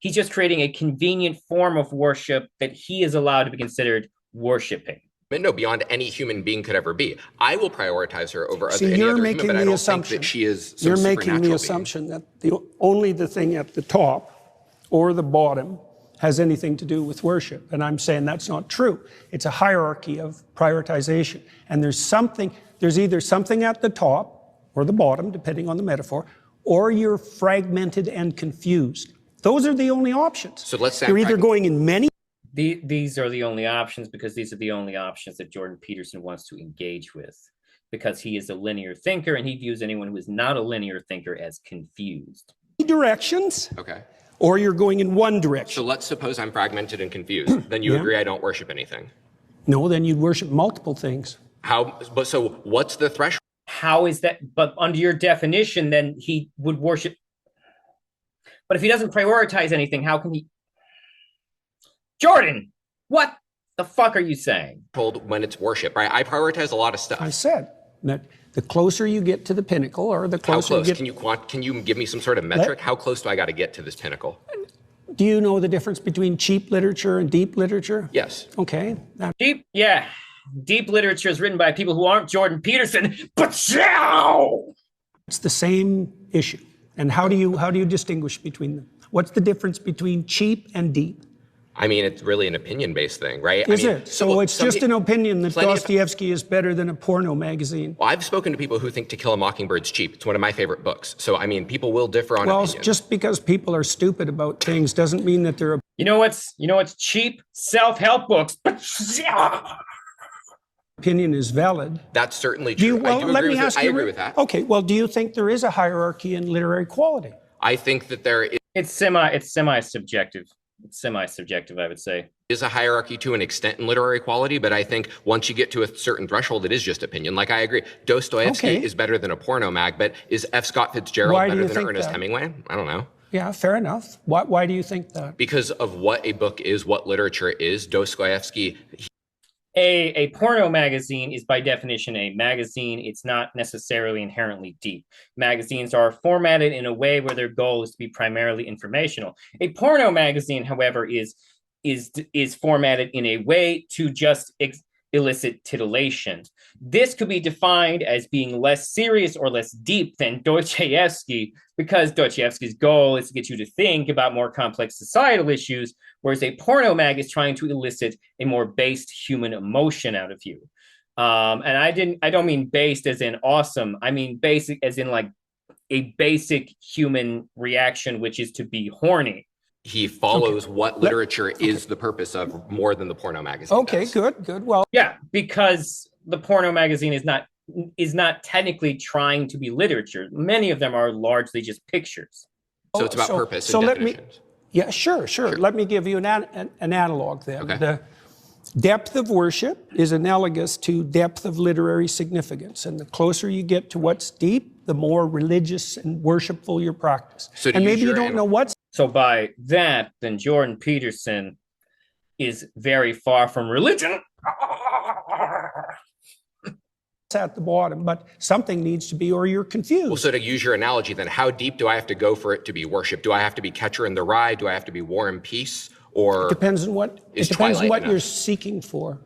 he's just creating a convenient form of worship that he is allowed to be considered worshiping. No, beyond any human being could ever be. I will prioritize her over any other human, but I don't think that she is some You're making the being. assumption that only the thing at the top or the bottom has anything to do with worship. And I'm saying that's not true. It's a hierarchy of prioritization. And there's either something at the top or the bottom, depending on the metaphor, or you're fragmented and confused. Those are the only options. So let's say you're either going in many. These are the only options because these are the only options that Jordan Peterson wants to engage with, because he is a linear thinker and he views anyone who is not a linear thinker as confused. Directions. Okay. Or you're going in one direction. So let's suppose I'm fragmented and confused. Then you agree I don't worship anything. No, then you'd worship multiple things. But so what's the threshold? How is that? But under your definition, then he would worship. But if he doesn't prioritize anything, how can he? Jordan, what the fuck are you saying? Told when it's worship, right? I prioritize a lot of stuff. I said that the closer you get to the pinnacle, or the closer how close? you get. Can you give me some sort of metric? How close do I got to get to this pinnacle? Do you know the difference between cheap literature and deep literature? Yes. Okay. Deep, yeah. Deep literature is written by people who aren't Jordan Peterson, but it's the same issue. And how do you distinguish between them? What's the difference between cheap and deep? I mean, it's really an opinion-based thing, right? Is it? So it's just an opinion that Dostoevsky is better than a porno magazine. Well, I've spoken to people who think To Kill a Mockingbird's cheap. It's one of my favorite books. So, I mean, people will differ on opinions. Well, just because people are stupid about things doesn't mean that they're... You know what's cheap? Self-help books. Opinion is valid. That's certainly true. I agree with that. Okay, well, do you think there is a hierarchy in literary quality? I think that there is... It's semi-subjective. It's semi-subjective, I would say. Is a hierarchy to an extent in literary quality, but I think once you get to a certain threshold, it is just opinion. Like, I agree. Dostoevsky is better than a porno mag, but is F. Scott Fitzgerald better than Ernest Hemingway? I don't know. Yeah, fair enough. Why do you think that? Because of what a book is, what literature is. Dostoevsky... A porno magazine is by definition a magazine. It's not necessarily inherently deep. Magazines are formatted in a way where their goal is to be primarily informational. A porno magazine, however, is formatted in a way to just elicit titillation. This could be defined as being less serious or less deep than Dostoevsky, because Dostoevsky's goal is to get you to think about more complex societal issues, whereas a porno mag is trying to elicit a more based human emotion out of you. And I don't mean based as in awesome. I mean basic as in like a basic human reaction, which is to be horny. He follows what literature is the purpose of more than the porno magazine. Okay, good. Well, yeah, because the porno magazine is not technically trying to be literature. Many of them are largely just pictures. So it's about purpose and definitions. Sure. Let me give you an analog then. Okay. The depth of worship is analogous to depth of literary significance. And the closer you get to what's deep, the more religious and worshipful your practice. So and maybe you don't know what's... So by that, then Jordan Peterson is very far from religion. At the bottom, but something needs to be, or you're confused. Well, so to use your analogy, then how deep do I have to go for it to be worship? Do I have to be Catcher in the Rye? Do I have to be War and Peace? Or it depends on what you're seeking for.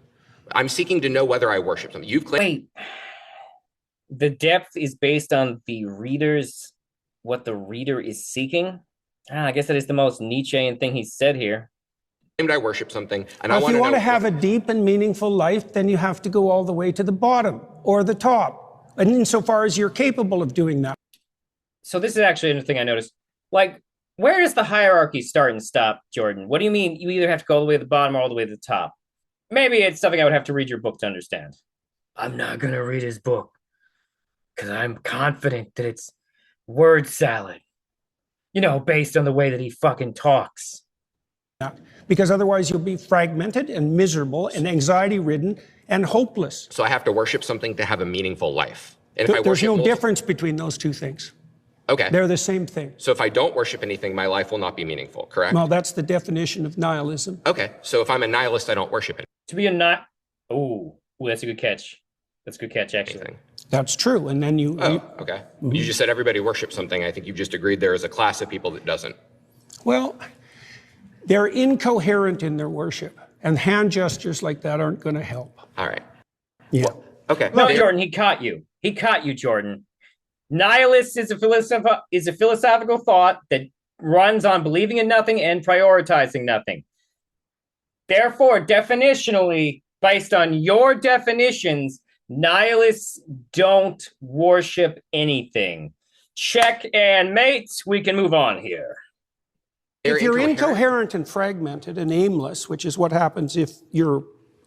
I'm seeking to know whether I worship something. You've claimed. Wait, the depth is based on the reader's, what the reader is seeking. I guess that is the most Nietzschean thing he said here. I worship something, and if you want to have a deep and meaningful life, then you have to go all the way to the bottom or the top, and insofar as you're capable of doing that. So this is actually another thing I noticed. Like, where does the hierarchy start and stop, Jordan? What do you mean you either have to go all the way to the bottom or all the way to the top? Maybe it's something I would have to read your book to understand. I'm not going to read his book because I'm confident that it's word salad, based on the way that he fucking talks. Because otherwise you'll be fragmented and miserable and anxiety-ridden and hopeless. So I have to worship something to have a meaningful life. And There's no difference between those two things. Okay. They're the same thing. So if I don't worship anything, my life will not be meaningful, correct? Well, that's the definition of nihilism. Okay. So if I'm a nihilist, I don't worship it. To be Ooh, that's a good catch. That's a good catch, actually. Anything. That's true. And then okay. Mm-hmm. You just said everybody worships something. I think you just agreed there is a class of people that doesn't. Well, they're incoherent in their worship, and hand gestures like that aren't going to help. All right. Yeah. Well, okay. No, Jordan, he caught you. He caught you, Jordan. Nihilist is a philosophical thought that runs on believing in nothing and prioritizing nothing. Therefore, definitionally, based on your definitions, nihilists don't worship anything. Check, and mates, we can move on here. If you're incoherent and fragmented and aimless, which is what happens if your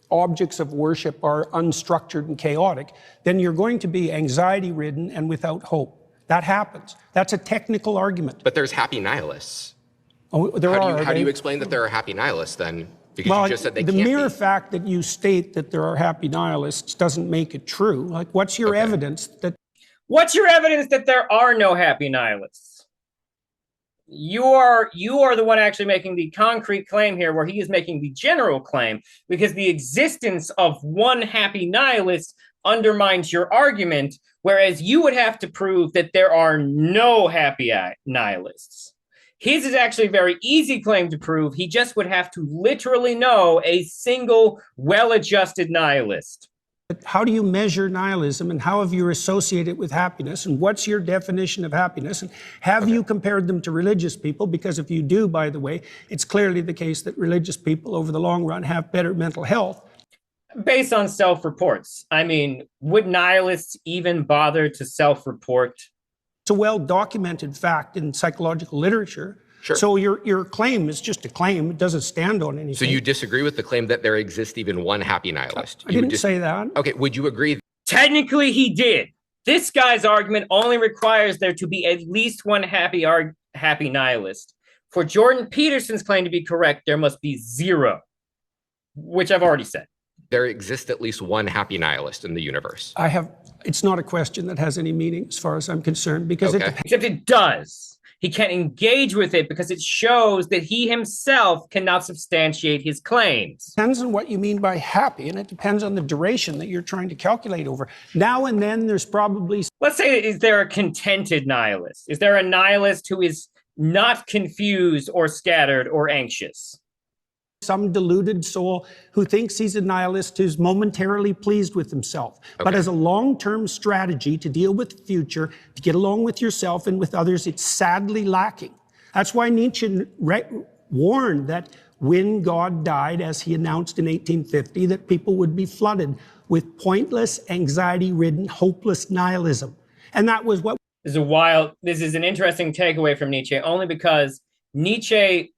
objects of worship are unstructured and chaotic, then you're going to be anxiety-ridden and without hope. That happens. That's a technical argument. But there's happy nihilists. Oh, How do you explain that there are happy nihilists then? Because you just said they the can't mere fact that you state that there are happy nihilists doesn't make it true. Like, what's your evidence that... What's your evidence that there are no happy nihilists? You are the one actually making the concrete claim here, where he is making the general claim, because the existence of one happy nihilist undermines your argument, whereas you would have to prove that there are no happy nihilists. His is actually a very easy claim to prove. He just would have to literally know a single well-adjusted nihilist. How do you measure nihilism, and how have you associated it with happiness, and what's your definition of happiness, and have you compared them to religious people? Because if you do, by the way, it's clearly the case that religious people over the long run have better mental health. Based on self-reports. I mean, would nihilists even bother to self-report? It's a well-documented fact in psychological literature. Sure. So your claim is just a claim. It doesn't stand on anything. So you disagree with the claim that there exists even one happy nihilist? I didn't say that. Okay, would you agree? Technically, he did. This guy's argument only requires there to be at least one happy nihilist. For Jordan Peterson's claim to be correct, there must be zero, which I've already said. There exists at least one happy nihilist in the universe. It's not a question that has any meaning as far as I'm concerned, because Except it does. He can't engage with it because it shows that he himself cannot substantiate his claims. It depends on what you mean by happy, and it depends on the duration that you're trying to calculate over. Now and then there's probably... Let's say, is there a contented nihilist? Is there a nihilist who is not confused or scattered or anxious? Some deluded soul who thinks he's a nihilist who's momentarily pleased with himself. Okay. But as a long-term strategy to deal with the future, to get along with yourself and with others, it's sadly lacking. That's why Nietzsche warned that when God died, as he announced in 1850, that people would be flooded with pointless, anxiety-ridden, hopeless nihilism. And that was what... This is an interesting takeaway from Nietzsche, only because Nietzsche,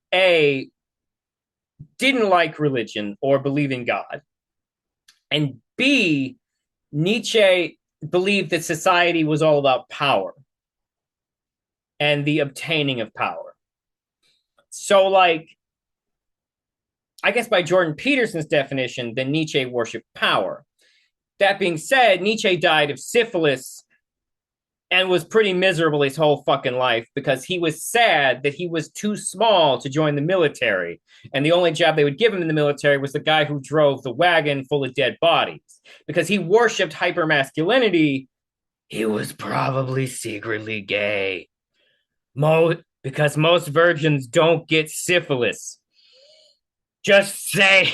didn't like religion or believe in God. And B, Nietzsche believed that society was all about power and the obtaining of power. So, I guess by Jordan Peterson's definition, then Nietzsche worshipped power. That being said, Nietzsche died of syphilis and was pretty miserable his whole fucking life because he was sad that he was too small to join the military. And the only job they would give him in the military was the guy who drove the wagon full of dead bodies. Because he worshipped hypermasculinity, he was probably secretly gay. Because most virgins don't get syphilis. Just say.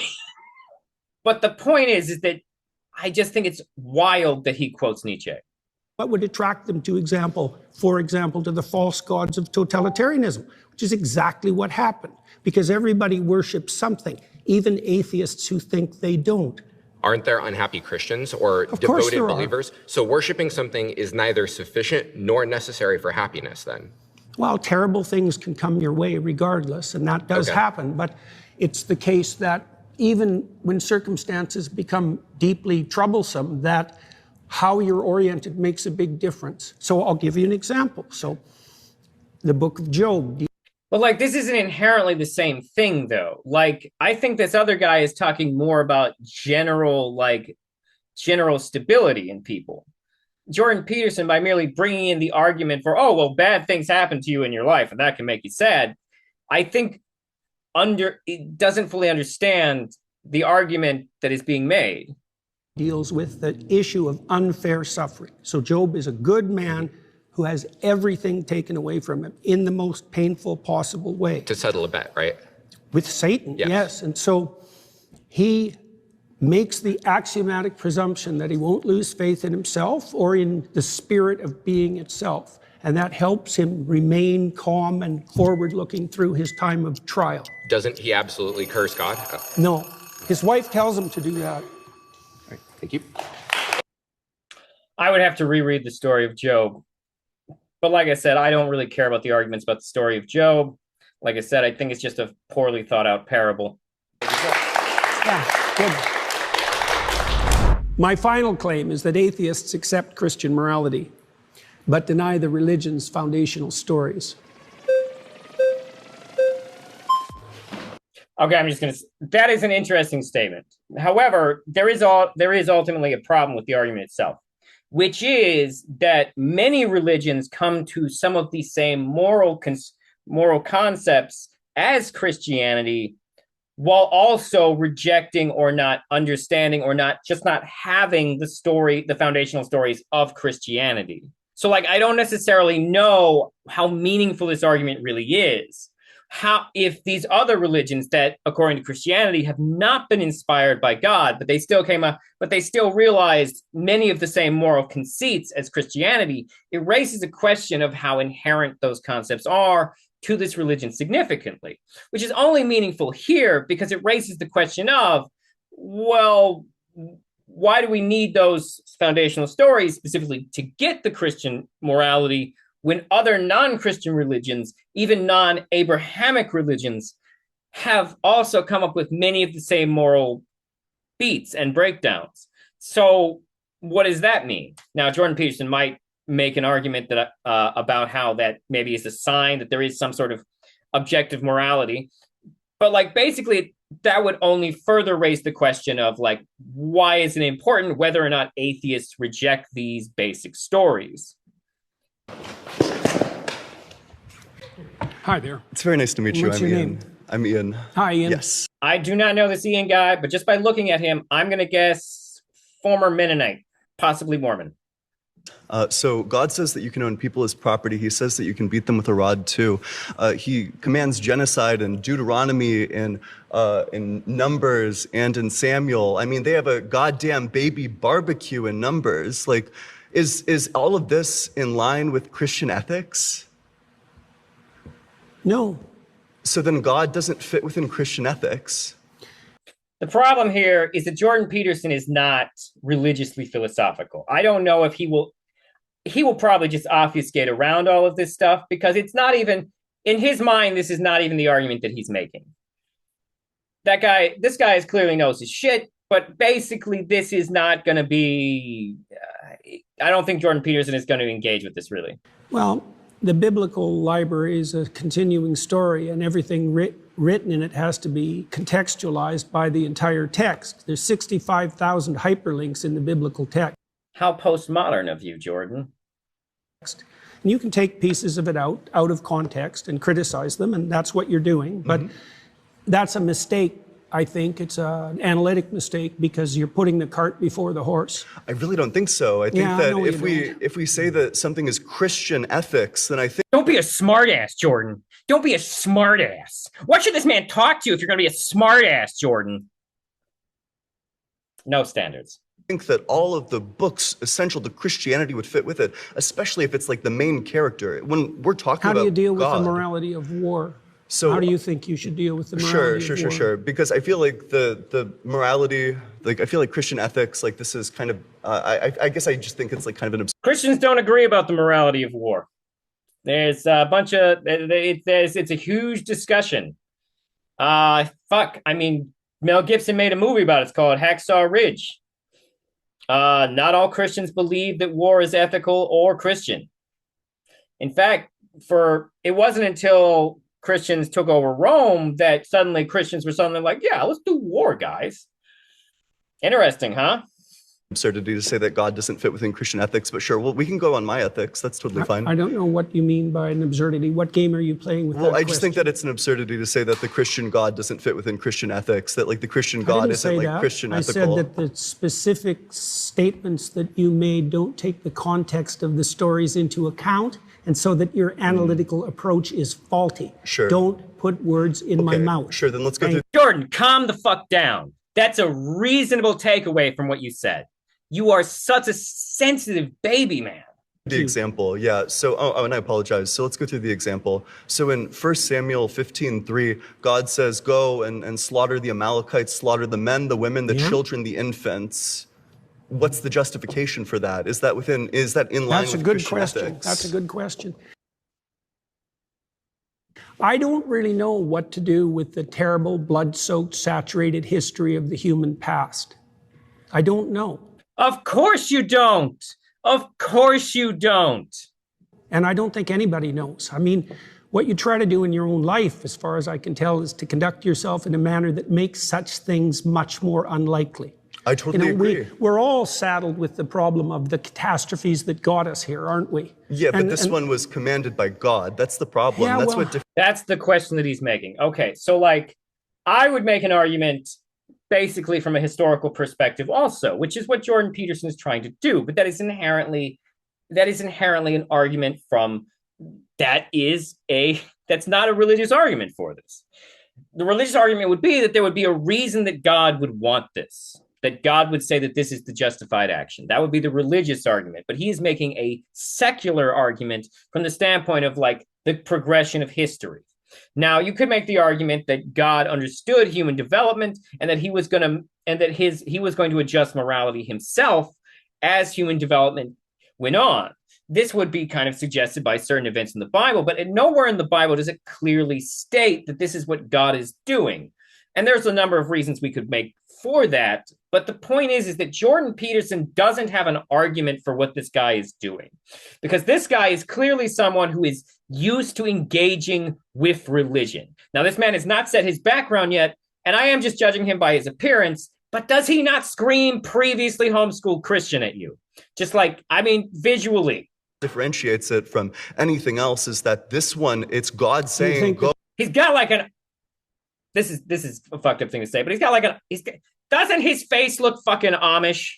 But the point is that I just think it's wild that he quotes Nietzsche. What would attract them to for example, to the false gods of totalitarianism, which is exactly what happened, because everybody worships something, even atheists who think they don't. Aren't there unhappy Christians or devoted believers? So worshiping something is neither sufficient nor necessary for happiness then? Well, terrible things can come your way regardless, and that does happen, but it's the case that even when circumstances become deeply troublesome, that how you're oriented makes a big difference. So I'll give you an example. So the book of Job. But like, this isn't inherently the same thing, though. Like, I think this other guy is talking more about general stability in people. Jordan Peterson, by merely bringing in the argument for, oh, well, bad things happen to you in your life, and that can make you sad, I think it doesn't fully understand the argument that is being made. Deals with the issue of unfair suffering. So Job is a good man who has everything taken away from him in the most painful possible way. To settle a bet, right? With Satan, yes. And so he makes the axiomatic presumption that he won't lose faith in himself or in the spirit of being itself. And that helps him remain calm and forward-looking through his time of trial. Doesn't he absolutely curse God? No. His wife tells him to do that. All right, thank you. I would have to reread the story of Job. But like I said, I don't really care about the arguments about the story of Job. Like I said, I think it's just a poorly thought out parable. Yeah, good. My final claim is that atheists accept Christian morality, but deny the religion's foundational stories. Okay, I'm just going to... That is an interesting statement. However, there is ultimately a problem with the argument itself, which is that many religions come to some of the same moral concepts as Christianity, while also rejecting or not understanding or not having the foundational stories of Christianity. So, like, I don't necessarily know how meaningful this argument really is. If these other religions that, according to Christianity, have not been inspired by God, but they still realized many of the same moral conceits as Christianity, it raises a question of how inherent those concepts are to this religion significantly, which is only meaningful here because it raises the question of, well, why do we need those foundational stories specifically to get the Christian morality when other non-Christian religions, even non-Abrahamic religions, have also come up with many of the same moral beats and breakdowns? So what does that mean? Now, Jordan Peterson might make an argument that about how that maybe is a sign that there is some sort of objective morality. But like, basically, that would only further raise the question of, like, why is it important whether or not atheists reject these basic stories? Hi there. It's very nice to meet you. What's your name? I'm Ian. Hi, Ian. Yes. I do not know this Ian guy, but just by looking at him, I'm going to guess former Mennonite, possibly Mormon. So God says that you can own people as property. He says that you can beat them with a rod too. He commands genocide in Deuteronomy, in Numbers, and in Samuel. I mean, they have a goddamn baby barbecue in Numbers. Like, is all of this in line with Christian ethics? No. So then God doesn't fit within Christian ethics. The problem here is that Jordan Peterson is not religiously philosophical. I don't know if he will probably just obfuscate around all of this stuff, because it's not even, in his mind, this is not even the argument that he's making. This guy clearly knows his shit, but basically this is not going to be, I don't think Jordan Peterson is going to engage with this really. Well, the biblical library is a continuing story, and everything written in it has to be contextualized by the entire text. There's 65,000 hyperlinks in the biblical text. How postmodern of you, Jordan. And you can take pieces of it out of context and criticize them, and that's what you're doing. But that's a mistake. I think it's an analytic mistake, because you're putting the cart before the horse. I really don't think so. I think that if we say that something is Christian ethics, then I think... Don't be a smartass, Jordan. Don't be a smartass. What should this man talk to if you're going to be a smartass, Jordan? No standards. think that all of the books essential to Christianity would fit with it, especially if it's like the main character. When we're talking about how do you deal God, with the morality of war? So how do you think you should deal with the morality of war? Sure. Because I feel like the morality, like I feel like Christian ethics, like this is kind of, I guess I just think it's like kind of an Christians don't agree about the morality of war. There's a bunch of, it's a huge discussion. I mean, Mel Gibson made a movie about it. It's called Hacksaw Ridge. Not all Christians believe that war is ethical or Christian. In fact, it wasn't until Christians took over Rome that suddenly Christians were suddenly like, yeah, let's do war, guys. Interesting, huh? Absurdity to say that God doesn't fit within Christian ethics, but sure, well, we can go on my ethics. That's totally fine. I don't know what you mean by an absurdity. What game are you playing with? Well, I just think that it's an absurdity to say that the Christian God doesn't fit within Christian ethics, that like the Christian God isn't like Christian ethical. I said that the specific statements that you made don't take the context of the stories into account, and so that your analytical approach is faulty. Sure. Don't put words in my mouth. Sure, then let's go through. Jordan, calm the fuck down. That's a reasonable takeaway from what you said. You are such a sensitive baby, man. The example, yeah. So, and I apologize. So let's go through the example. So in 1 Samuel 15:3, God says, go and slaughter the Amalekites, slaughter the men, the women, the children, the infants. What's the justification for that? Is that in line with Christian ethics? That's a good question. I don't really know what to do with the terrible, blood-soaked, saturated history of the human past. I don't know. Of course you don't. Of course you don't. And I don't think anybody knows. I mean, what you try to do in your own life, as far as I can tell, is to conduct yourself in a manner that makes such things much more unlikely. I totally agree. We're all saddled with the problem of the catastrophes that got us here, aren't we? Yeah, but this one was commanded by God. That's the problem. Yeah, that's the question that he's making. Okay, so like, I would make an argument basically from a historical perspective also, which is what Jordan Peterson is trying to do, but that is inherently an argument from that's not a religious argument for this. The religious argument would be that there would be a reason that God would want this, that God would say that this is the justified action. That would be the religious argument, but he is making a secular argument from the standpoint of like the progression of history. Now, you could make the argument that God understood human development and that he was going to adjust morality himself as human development went on. This would be kind of suggested by certain events in the Bible, but nowhere in the Bible does it clearly state that this is what God is doing. And there's a number of reasons we could make for that. But the point is that Jordan Peterson doesn't have an argument for what this guy is doing, because this guy is clearly someone who is used to engaging with religion. Now, this man has not said his background yet, and I am just judging him by his appearance, but does he not scream previously homeschooled Christian at you? Just like, I mean, visually. Differentiates it from anything else is that this one, it's God saying, go. He's got like this is a fucked up thing to say, but he's got like doesn't his face look fucking Amish?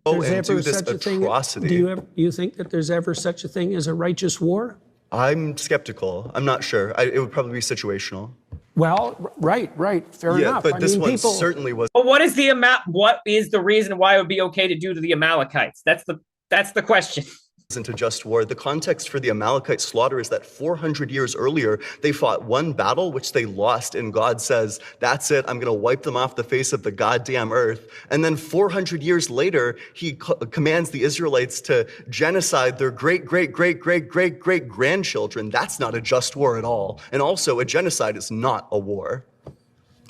Oh, and do this atrocity. Do you think that there's ever such a thing as a righteous war? I'm skeptical. I'm not sure. It would probably be situational. Well, right. Fair enough. Yeah, but this one certainly was. But what is the reason why it would be okay to do to the Amalekites? That's the question. Isn't a just war. The context for the Amalekite slaughter is that 400 years earlier, they fought one battle, which they lost, and God says, that's it, I'm going to wipe them off the face of the goddamn earth. And then 400 years later, he commands the Israelites to genocide their great-great-great-great-great-great-grandchildren. That's not a just war at all. And also, a genocide is not a war.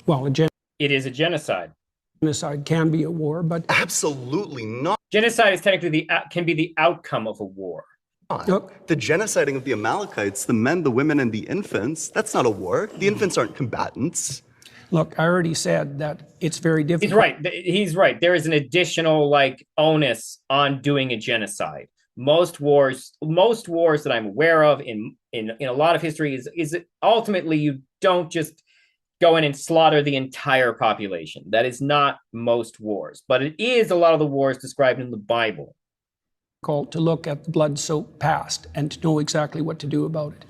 Well, it is a genocide. Genocide can be a war, but absolutely not. Genocide is technically can be the outcome of a war. Look, the genociding of the Amalekites, the men, the women, and the infants, that's not a war. The infants aren't combatants. Look, I already said that it's very difficult. He's right. There is an additional onus on doing a genocide. Most wars that I'm aware of in a lot of history is ultimately you don't just go in and slaughter the entire population. That is not most wars, but it is a lot of the wars described in the Bible. Called to look at the blood-soaked past and to know exactly what to do about it.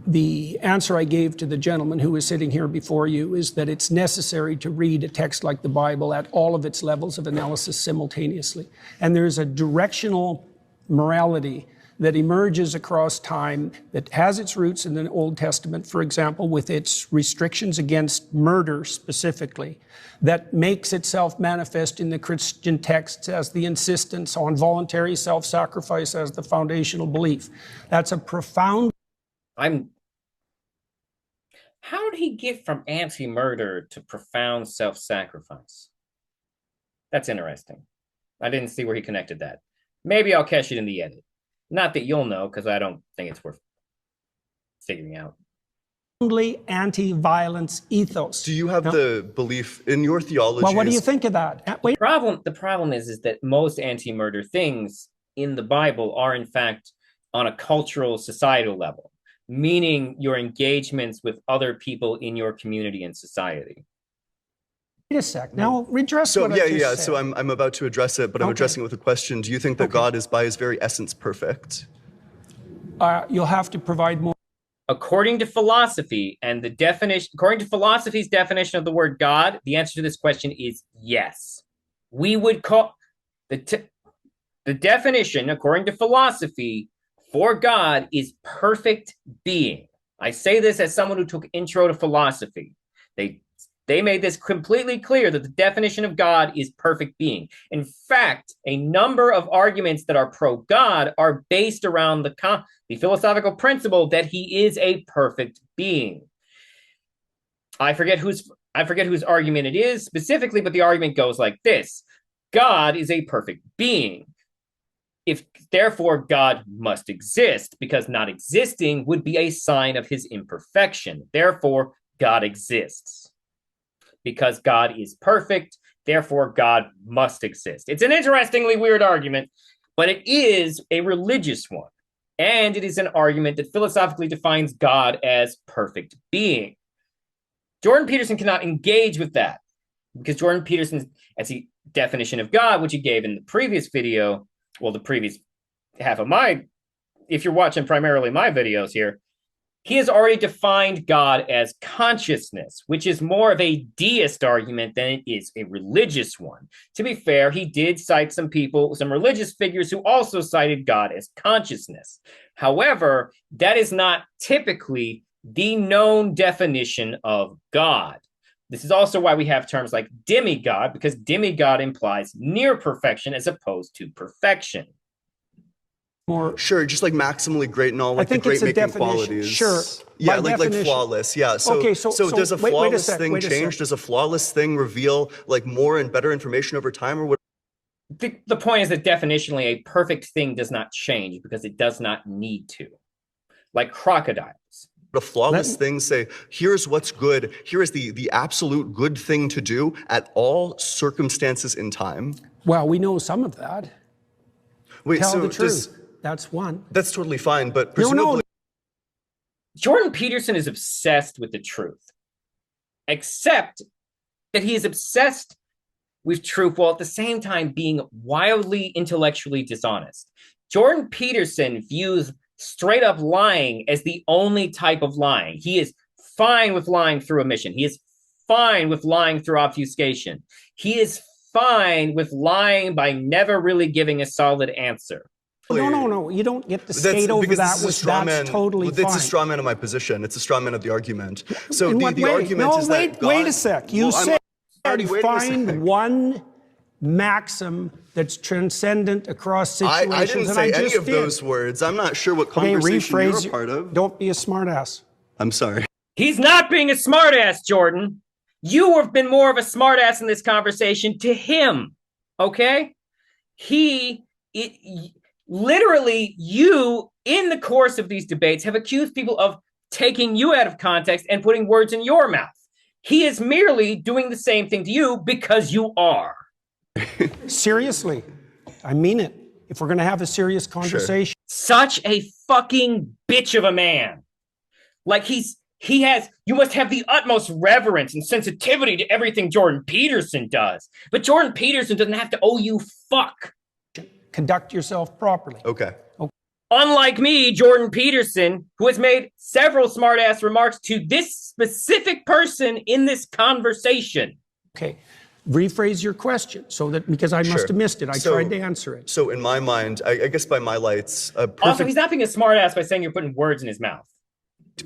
The answer I gave to the gentleman who is sitting here before you is that it's necessary to read a text like the Bible at all of its levels of analysis simultaneously. And there's a directional morality that emerges across time that has its roots in the Old Testament, for example, with its restrictions against murder specifically, that makes itself manifest in the Christian texts as the insistence on voluntary self-sacrifice as the foundational belief. That's a profound... How did he get from anti-murder to profound self-sacrifice? That's interesting. I didn't see where he connected that. Maybe I'll catch it in the edit. Not that you'll know, because I don't think it's worth figuring out. Anti-violence ethos. Do you have the belief in your theology? Well, what do you think of that? Wait. The problem is that most anti-murder things in the Bible are, in fact, on a cultural, societal level, meaning your engagements with other people in your community and society. Wait a sec. Now, redress what I just said. So I'm about to address it, but I'm addressing it with a question. Do you think that God is, by his very essence, perfect? You'll have to provide more. According to philosophy and the definition, according to philosophy's definition of the word God, the answer to this question is yes. We would call the definition, according to philosophy, for God is perfect being. I say this as someone who took intro to philosophy. They made this completely clear that the definition of God is perfect being. In fact, a number of arguments that are pro-God are based around the philosophical principle that he is a perfect being. I forget whose argument it is specifically, but the argument goes like this. God is a perfect being. Therefore, God must exist, because not existing would be a sign of his imperfection. Therefore, God exists. Because God is perfect, therefore God must exist. It's an interestingly weird argument, but it is a religious one. And it is an argument that philosophically defines God as perfect being. Jordan Peterson cannot engage with that, because Jordan Peterson's definition of God, which he gave in the previous video, well, the previous half of if you're watching primarily my videos here, he has already defined God as consciousness, which is more of a deist argument than it is a religious one. To be fair, he did cite some religious figures who also cited God as consciousness. However, that is not typically the known definition of God. This is also why we have terms like demigod, because demigod implies near perfection as opposed to perfection. Sure, just like maximally great in all like the great making qualities. Sure. Yeah, like flawless. Yeah. So, okay, so does a flawless thing change? Does a flawless thing reveal like more and better information over time, or what? The point is that definitionally a perfect thing does not change because it does not need to. Like crocodiles. A flawless thing say, here's what's good, here is the absolute good thing to do at all circumstances in time. Well, we know some of that. Wait, Tell the truth. That's one. That's totally fine, but presumably... Jordan Peterson is obsessed with the truth, except that he is obsessed with truth while at the same time being wildly intellectually dishonest. Jordan Peterson views straight up lying as the only type of lying. He is fine with lying through omission. He is fine with lying through obfuscation. He is fine with lying by never really giving a solid answer. No. You don't get to skate over that. That's totally fine. It's a straw man of my position. It's a straw man of the argument. So the argument is that God... Wait a sec. You said find one maxim that's transcendent across situations. I didn't say any of those words. I'm not sure what conversation you're a part of. Don't be a smartass. I'm sorry. He's not being a smartass, Jordan. You have been more of a smartass in this conversation to him, okay? Literally, you, in the course of these debates, have accused people of taking you out of context and putting words in your mouth. He is merely doing the same thing to you because you are. Seriously, I mean it. If we're going to have a serious conversation. Sure. Such a fucking bitch of a man. Like you must have the utmost reverence and sensitivity to everything Jordan Peterson does. But Jordan Peterson doesn't have to owe you fuck. Conduct yourself properly. Okay. Unlike me, Jordan Peterson, who has made several smart-ass remarks to this specific person in this conversation. Okay. Rephrase your question so that, because I must have missed it. I tried to answer it. So in my mind, I guess by my lights, Also, he's not being a smart-ass by saying you're putting words in his mouth.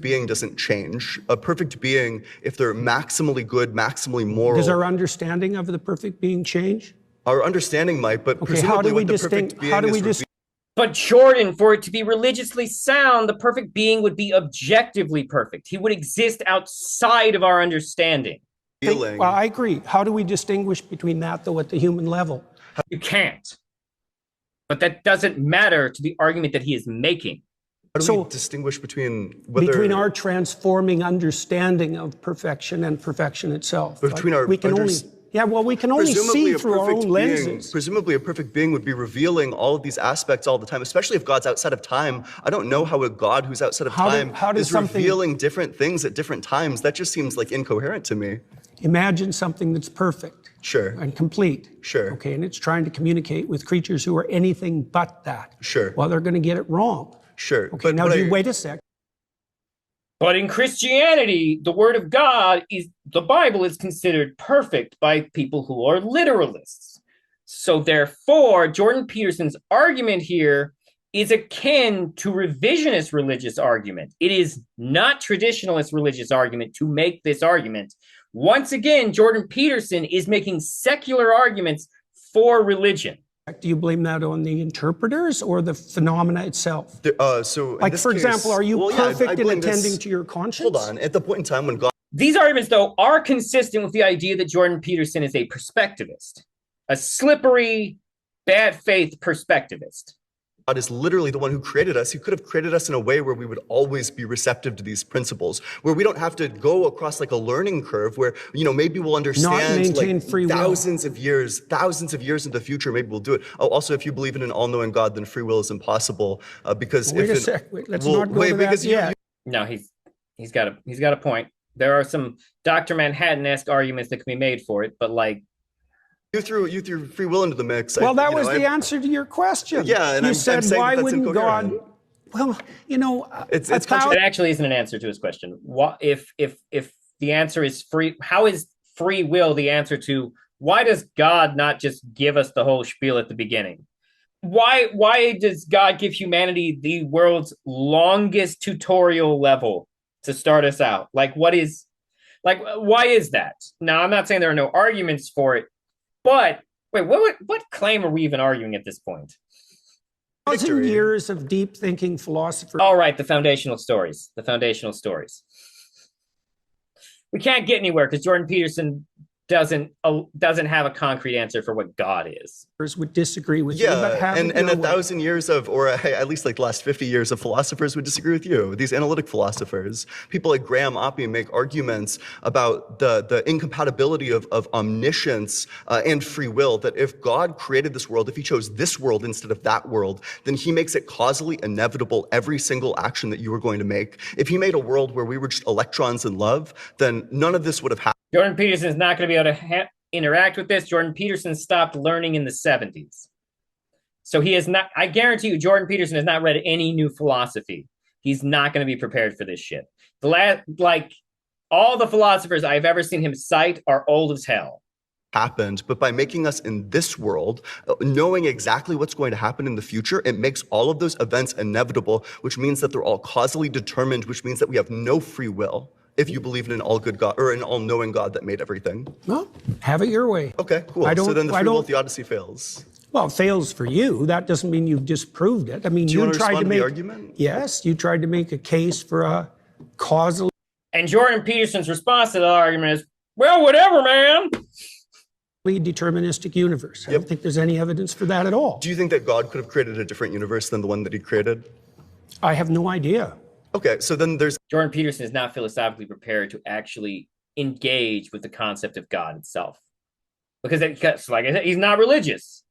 Being doesn't change. A perfect being, if they're maximally good, maximally moral. Does our understanding of the perfect being change? Our understanding might, but presumably what the perfect being is. But Jordan, for it to be religiously sound, the perfect being would be objectively perfect. He would exist outside of our understanding. Well, I agree. How do we distinguish between that, though, at the human level? You can't. But that doesn't matter to the argument that he is making. How do we distinguish between whether... Between our transforming understanding of perfection and perfection itself. Between our... We can only... Yeah, well, we can only see through our own lenses. Presumably a perfect being would be revealing all of these aspects all the time, especially if God's outside of time. I don't know how a God who's outside of time is revealing different things at different times. That just seems like incoherent to me. Imagine something that's perfect. Sure. And complete. Sure. Okay, and it's trying to communicate with creatures who are anything but that. Sure. Well, they're going to get it wrong. Sure. Okay, now wait a sec. But in Christianity, the Word of God the Bible is considered perfect by people who are literalists. So therefore, Jordan Peterson's argument here is akin to revisionist religious argument. It is not traditionalist religious argument to make this argument. Once again, Jordan Peterson is making secular arguments for religion. Do you blame that on the interpreters or the phenomena itself? Like, for example, are you perfect in attending to your conscience? Hold on. At the point in time when God... These arguments, though, are consistent with the idea that Jordan Peterson is a perspectivist, a slippery, bad faith perspectivist. God is literally the one who created us. He could have created us in a way where we would always be receptive to these principles, where we don't have to go across like a learning curve where, maybe we'll understand like thousands of years into the future, maybe we'll do it. Oh, also, if you believe in an all-knowing God, then free will is impossible because wait a sec. Let's not go to that yet. No, he's got a point. There are some Dr. Manhattan-esque arguments that can be made for it, but like, You threw free will into the mix. Well, that was the answer to your question. Yeah, and you said, why wouldn't God? Well, it actually isn't an answer to his question. What if the answer is free? How is free will the answer to why does God not just give us the whole spiel at the beginning? Why does God give humanity the world's longest tutorial level to start us out? Why is that? Now, I'm not saying there are no arguments for it. But wait, what claim are we even arguing at this point? 1,000 years of deep thinking philosopher. All right, the foundational stories. We can't get anywhere because Jordan Peterson doesn't have a concrete answer for what God is. Would disagree with you. Yeah, and 1,000 years of, or at least like the last 50 years of philosophers would disagree with you. These analytic philosophers, people like Graham Oppie make arguments about the incompatibility of omniscience and free will, that if God created this world, if he chose this world instead of that world, then he makes it causally inevitable every single action that you were going to make. If he made a world where we were just electrons in love, then none of this would have happened. Jordan Peterson is not going to be able to interact with this. Jordan Peterson stopped learning in the 70s. So he is not, I guarantee you, Jordan Peterson has not read any new philosophy. He's not going to be prepared for this shit. All the philosophers I've ever seen him cite are old as hell. Happened, but by making us in this world, knowing exactly what's going to happen in the future, it makes all of those events inevitable, which means that they're all causally determined, which means that we have no free will. If you believe in an all-good God or an all-knowing God that made everything. Well, have it your way. Okay, cool. So then the free will of the Odyssey fails. Well, it fails for you. That doesn't mean you've disproved it. I mean, you tried to make the argument. Yes, you tried to make a case for a causal. And Jordan Peterson's response to that argument is, well, whatever, man. Deterministic universe. I don't think there's any evidence for that at all. Do you think that God could have created a different universe than the one that he created? I have no idea. Okay, so then there's... Jordan Peterson is not philosophically prepared to actually engage with the concept of God itself. Because, like I said, he's not religious.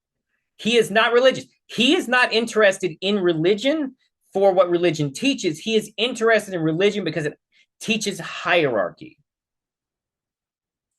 He is not religious. He is not interested in religion for what religion teaches. He is interested in religion because it teaches hierarchy.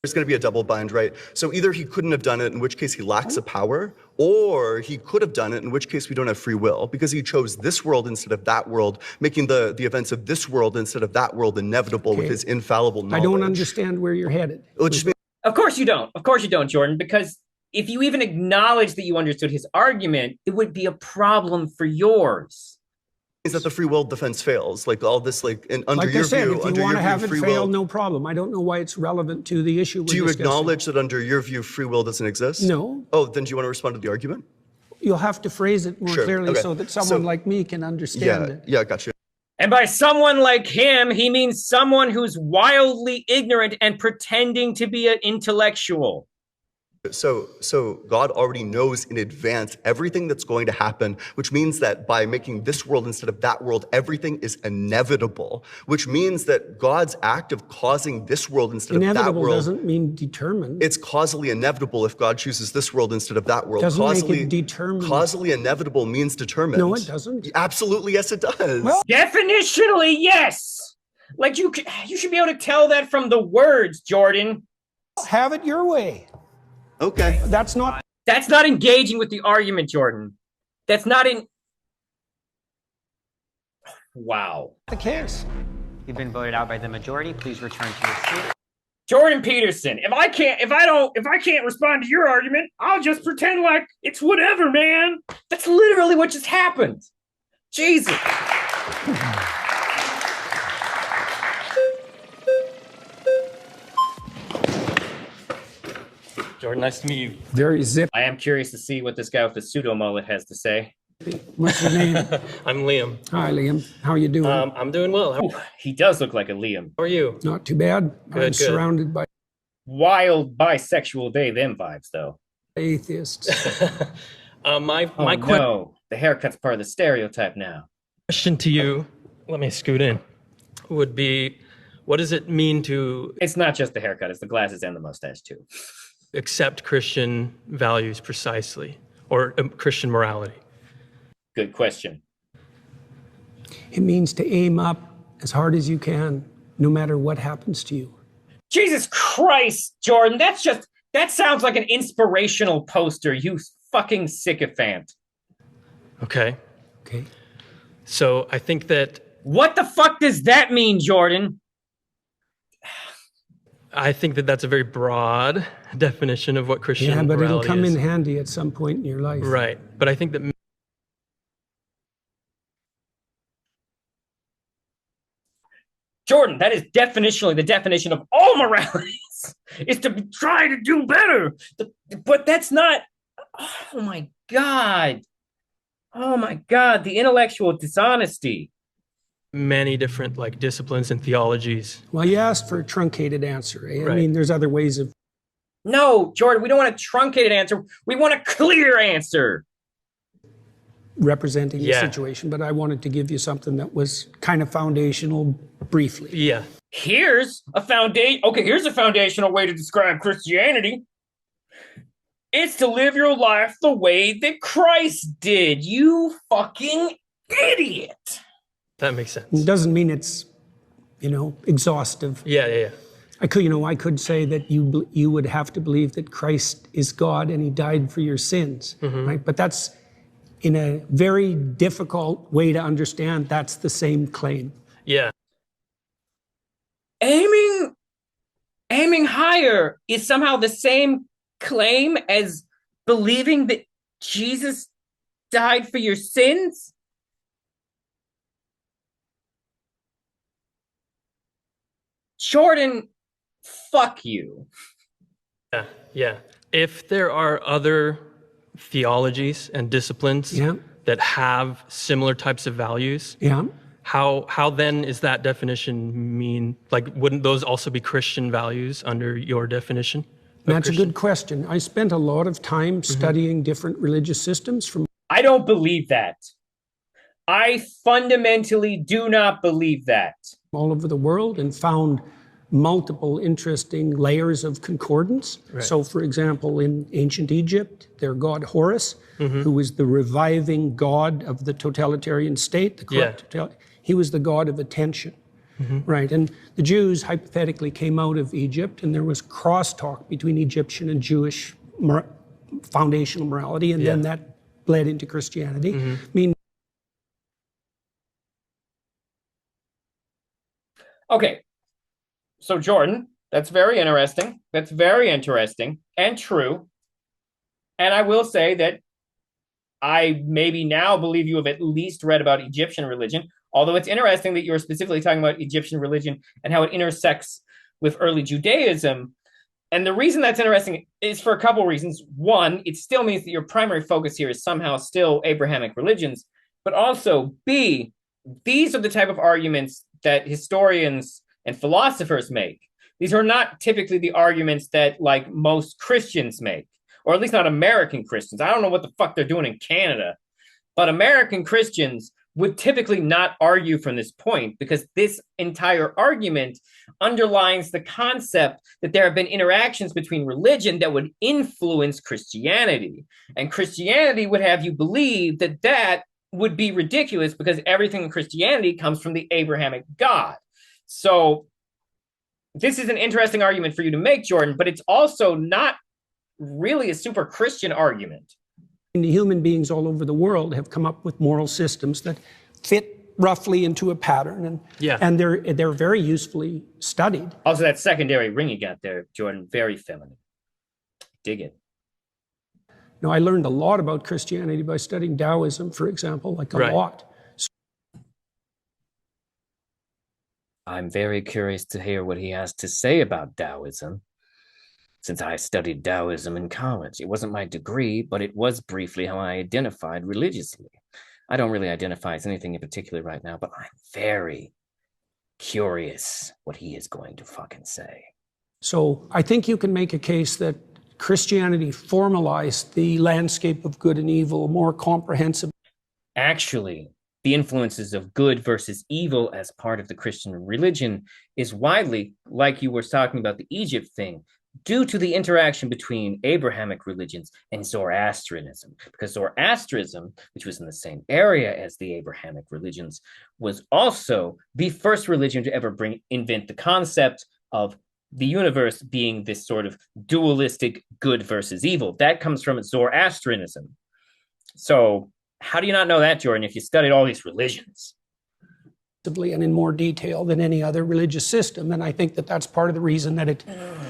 There's going to be a double bind, right? So either he couldn't have done it, in which case he lacks a power, or he could have done it, in which case we don't have free will, because he chose this world instead of that world, making the events of this world instead of that world inevitable with his infallible knowledge. I don't understand where you're headed. Of course you don't. Of course you don't, Jordan, because if you even acknowledge that you understood his argument, it would be a problem for yours. Is that the free will defense fails? Like all this, like under like your I said, view, if you want to have it fail, no problem. I don't know why it's relevant to the issue. Do you acknowledge that under your view, free will doesn't exist? No. Oh, then do you want to respond to the argument? You'll have to phrase it more clearly so that someone like me can understand it. Yeah, gotcha. And by someone like him, he means someone who's wildly ignorant and pretending to be an intellectual. So God already knows in advance everything that's going to happen, which means that by making this world instead of that world, everything is inevitable, which means that God's act of causing this world instead of that world... Inevitable doesn't mean determined. It's causally inevitable if God chooses this world instead of that world. Doesn't make it determined. Causally inevitable means determined. No, it doesn't. Absolutely, yes, it does. Well, definitionally, yes. Like you should be able to tell that from the words, Jordan. Have it your way. Okay. That's not engaging with the argument, Jordan. That's not in... Wow. The case. You've been voted out by the majority. Please return to your seat. Jordan Peterson, if I can't respond to your argument, I'll just pretend like it's whatever, man. That's literally what just happened. Jesus. Jordan, nice to meet you. Very zip. I am curious to see what this guy with the pseudo mullet has to say. What's your name? I'm Liam. Hi, Liam. How are you doing? I'm doing well. Ooh, he does look like a Liam. How are you? Not too bad. I'm surrounded by wild bisexual they-them vibes, though. Atheists. No, the haircut's part of the stereotype now. Question to you, let me scoot in, would be, what does it mean to... It's not just the haircut, it's the glasses and the mustache, too. Accept Christian values precisely, or Christian morality? Good question. It means to aim up as hard as you can, no matter what happens to you. Jesus Christ, Jordan, that sounds like an inspirational poster, you fucking sycophant. Okay. Okay. So I think that... What the fuck does that mean, Jordan? I think that that's a very broad definition of what Christian morality is. Yeah, but it'll come in handy at some point in your life. Right. But I think that... Jordan, that is definitionally the definition of all moralities, is to try to do better. But that's not... Oh, my God. Oh, my God. The intellectual dishonesty. Many different disciplines and theologies. Well, you asked for a truncated answer. Eh? Right. I mean, there's other ways of... No, Jordan, we don't want a truncated answer. We want a clear answer. Representing the situation, but I wanted to give you something that was kind of foundational briefly. Yeah. Here's a foundational way to describe Christianity. It's to live your life the way that Christ did. You fucking idiot. That makes sense. It doesn't mean it's, exhaustive. Yeah. I could say that you would have to believe that Christ is God and he died for your sins, right? But that's in a very difficult way to understand. That's the same claim. Yeah. Aiming higher is somehow the same claim as believing that Jesus died for your sins? Jordan, fuck you. Yeah. If there are other theologies and disciplines that have similar types of values, how then is that definition mean? Wouldn't those also be Christian values under your definition? That's a good question. I spent a lot of time studying different religious systems. I don't believe that. I fundamentally do not believe that. All over the world, and found multiple interesting layers of concordance. Right. So, for example, in ancient Egypt, their god Horus, who was the reviving god of the totalitarian state, he was the god of attention. right? And the Jews hypothetically came out of Egypt, and there was crosstalk between Egyptian and Jewish foundational morality, and then that bled into Christianity. I mean, okay, so Jordan, that's very interesting. That's very interesting and true. And I will say that I maybe now believe you have at least read about Egyptian religion, although it's interesting that you're specifically talking about Egyptian religion and how it intersects with early Judaism. And the reason that's interesting is for a couple of reasons. One, it still means that your primary focus here is somehow still Abrahamic religions, but also B, these are the type of arguments that historians and philosophers make. These are not typically the arguments that like most Christians make, or at least not American Christians. I don't know what the fuck they're doing in Canada, but American Christians would typically not argue from this point because this entire argument underlines the concept that there have been interactions between religion that would influence Christianity. And Christianity would have you believe that that would be ridiculous because everything in Christianity comes from the Abrahamic God. So this is an interesting argument for you to make, Jordan, but it's also not really a super Christian argument. Human beings all over the world have come up with moral systems that fit roughly into a pattern, and they're very usefully studied. Also, that secondary ring you got there, Jordan, very feminine. Dig it. No, I learned a lot about Christianity by studying Taoism, for example, like a lot. I'm very curious to hear what he has to say about Taoism, since I studied Taoism in college. It wasn't my degree, but it was briefly how I identified religiously. I don't really identify as anything in particular right now, but I'm very curious what he is going to fucking say. So I think you can make a case that Christianity formalized the landscape of good and evil more comprehensively. Actually, the influences of good versus evil as part of the Christian religion is widely, like you were talking about the Egypt thing, due to the interaction between Abrahamic religions and Zoroastrianism. Because Zoroastrianism, which was in the same area as the Abrahamic religions, was also the first religion to ever invent the concept of the universe being this sort of dualistic good versus evil. That comes from Zoroastrianism. So how do you not know that, Jordan, if you studied all these religions? And in more detail than any other religious system. And I think that that's part of the reason that it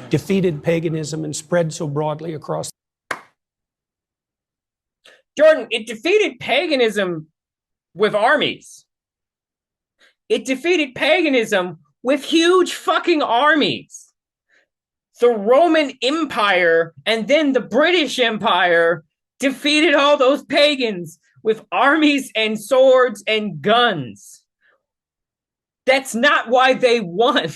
defeated paganism and spread so broadly across. Jordan, it defeated paganism with armies. It defeated paganism with huge fucking armies. The Roman Empire and then the British Empire defeated all those pagans with armies and swords and guns. That's not why they won.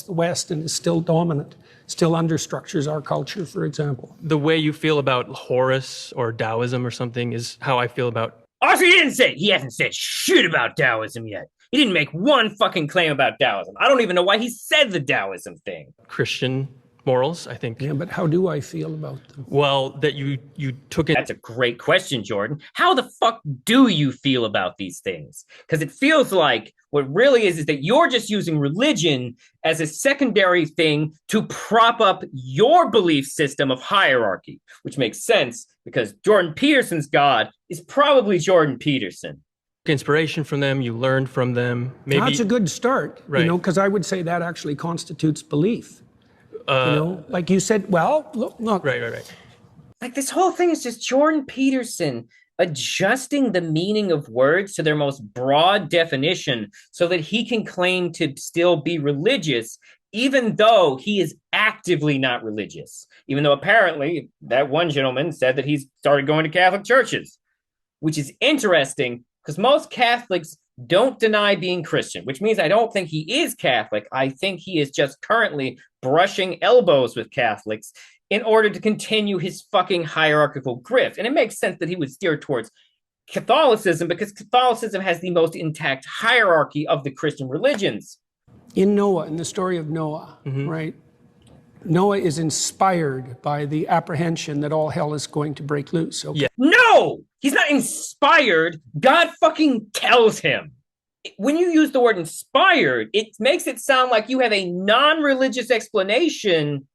The West and is still dominant, still understructures our culture, for example. The way you feel about Horus or Taoism or something is how I feel about... Also, he hasn't said shit about Taoism yet. He didn't make one fucking claim about Taoism. I don't even know why he said the Taoism thing. Christian morals, I think. Yeah, but how do I feel about them? Well, that you took it... That's a great question, Jordan. How the fuck do you feel about these things? Because it feels like what really is that you're just using religion as a secondary thing to prop up your belief system of hierarchy, which makes sense because Jordan Peterson's God is probably Jordan Peterson. Inspiration from them, you learned from them. Maybe that's a good start, right. Because I would say that actually constitutes belief. Like you said, well, look. Right. Like this whole thing is just Jordan Peterson adjusting the meaning of words to their most broad definition so that he can claim to still be religious, even though he is actively not religious. Even though apparently that one gentleman said that he's started going to Catholic churches, which is interesting because most Catholics don't deny being Christian, which means I don't think he is Catholic. I think he is just currently brushing elbows with Catholics in order to continue his fucking hierarchical grift. And it makes sense that he would steer towards Catholicism because Catholicism has the most intact hierarchy of the Christian religions. In the story of Noah, right? Noah is inspired by the apprehension that all hell is going to break loose. Okay? Yeah. No! He's not inspired. God fucking tells him. when you use the word inspired, it makes it sound like you have a non-religious explanation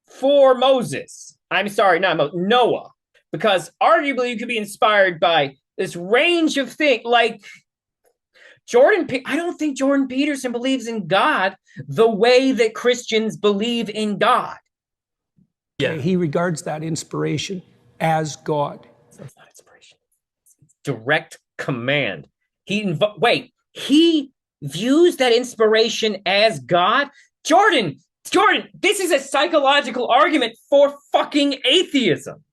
for Moses. I'm sorry, not Noah, because arguably you could be inspired by this range of things. Like I don't think Jordan Peterson believes in God the way that Christians believe in God. Yeah, he regards that inspiration as God. So it's not inspiration; it's direct command. He views that inspiration as God. Jordan, this is a psychological argument for fucking atheism.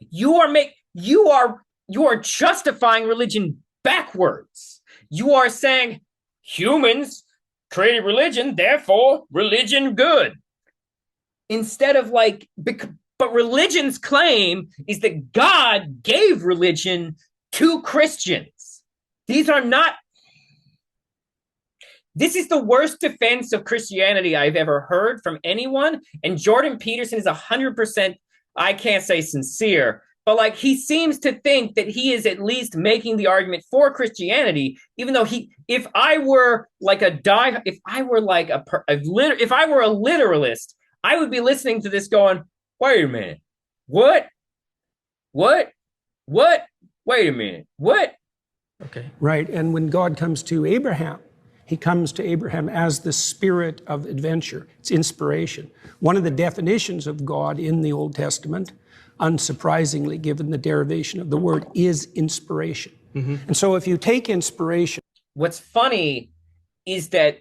You are justifying religion backwards. You are saying humans created religion, therefore religion good. Instead of but religion's claim is that God gave religion to Christians. This is the worst defense of Christianity I've ever heard from anyone. And Jordan Peterson is 100%, I can't say sincere, but he seems to think that he is at least making the argument for Christianity, even though if I were a literalist, I would be listening to this going, wait a minute, what? Wait a minute, what? Okay. Right, and when God comes to Abraham, he comes to Abraham as the spirit of adventure. It's inspiration. One of the definitions of God in the Old Testament, unsurprisingly, given the derivation of the word, is inspiration. Mm-hmm. And so if you take inspiration... What's funny is that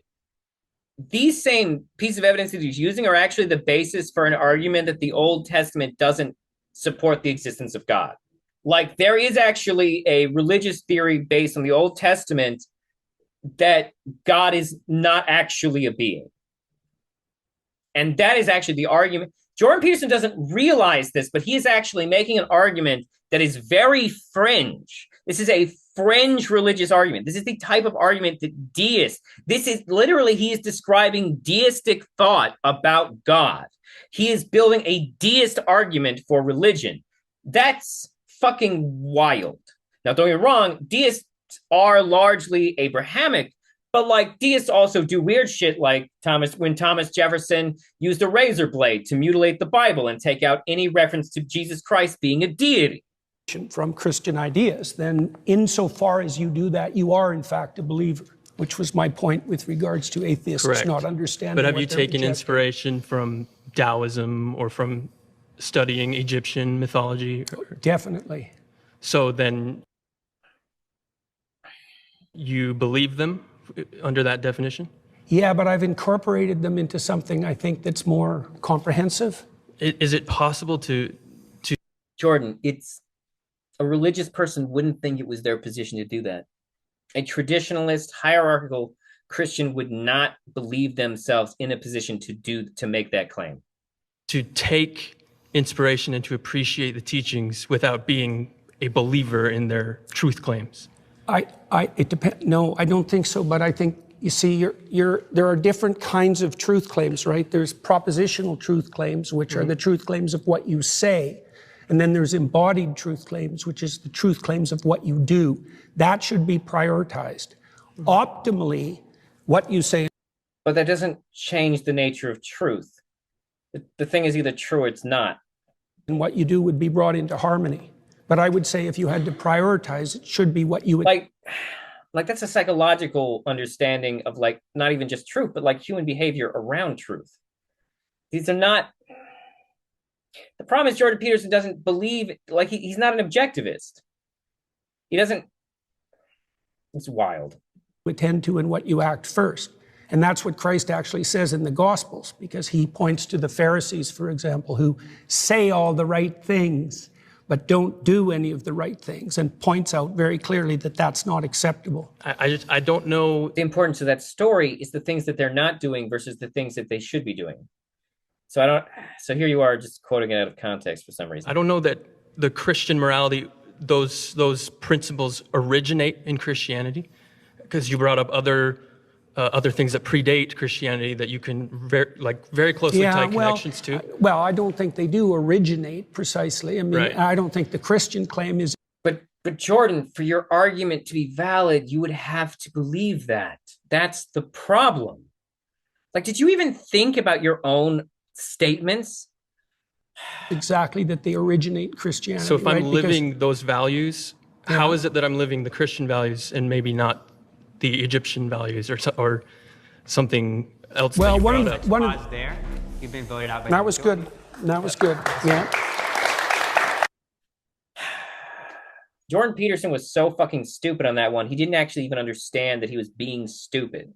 these same pieces of evidence that he's using are actually the basis for an argument that the Old Testament doesn't support the existence of God. There is actually a religious theory based on the Old Testament that God is not actually a being. And that is actually the argument. Jordan Peterson doesn't realize this, but he is actually making an argument that is very fringe. This is a fringe religious argument. This is the type of argument that he is describing deistic thought about God. He is building a deist argument for religion. That's fucking wild. Now, don't get me wrong, deists are largely Abrahamic, but deists also do weird shit when Thomas Jefferson used a razor blade to mutilate the Bible and take out any reference to Jesus Christ being a deity. From Christian ideas, then insofar as you do that, you are in fact a believer, which was my point with regards to atheists. Correct. Not understanding. But have you taken inspiration from Taoism or from studying Egyptian mythology? Definitely. So then you believe them under that definition? Yeah, but I've incorporated them into something I think that's more comprehensive. Is it possible to... Jordan, a religious person wouldn't think it was their position to do that. A traditionalist, hierarchical Christian would not believe themselves in a position to make that claim. To take inspiration and to appreciate the teachings without being a believer in their truth claims. It depends. No, I don't think so. But I think, you see, there are different kinds of truth claims, right? There's propositional truth claims, which are the truth claims of what you say. And then there's embodied truth claims, which is the truth claims of what you do. That should be prioritized. Optimally, what you say... But that doesn't change the nature of truth. The thing is either true or it's not. And what you do would be brought into harmony. But I would say if you had to prioritize, it should be what you would... Like that's a psychological understanding of not even just truth, but human behavior around truth. These are not... The problem is Jordan Peterson doesn't believe, he's not an objectivist. He doesn't... It's wild. Attend to and what you act first. And that's what Christ actually says in the Gospels, because he points to the Pharisees, for example, who say all the right things, but don't do any of the right things, and points out very clearly that that's not acceptable. I don't know. The importance of that story is the things that they're not doing versus the things that they should be doing. So here you are just quoting it out of context for some reason. I don't know that the Christian morality, those principles originate in Christianity, because you brought up other things that predate Christianity that you can very closely tie connections to. Well, I don't think they do originate precisely. I mean, right. I don't think the Christian claim is... But But Jordan, for your argument to be valid, you would have to believe that. That's the problem. Like, did you even think about your own statements? Exactly, that they originate Christianity. So if I'm living those values, how is it that I'm living the Christian values and maybe not the Egyptian values or something else? Well, Pause there. You've been voted out by that was good. That was good. Yeah. Jordan Peterson was so fucking stupid on that one. He didn't actually even understand that he was being stupid.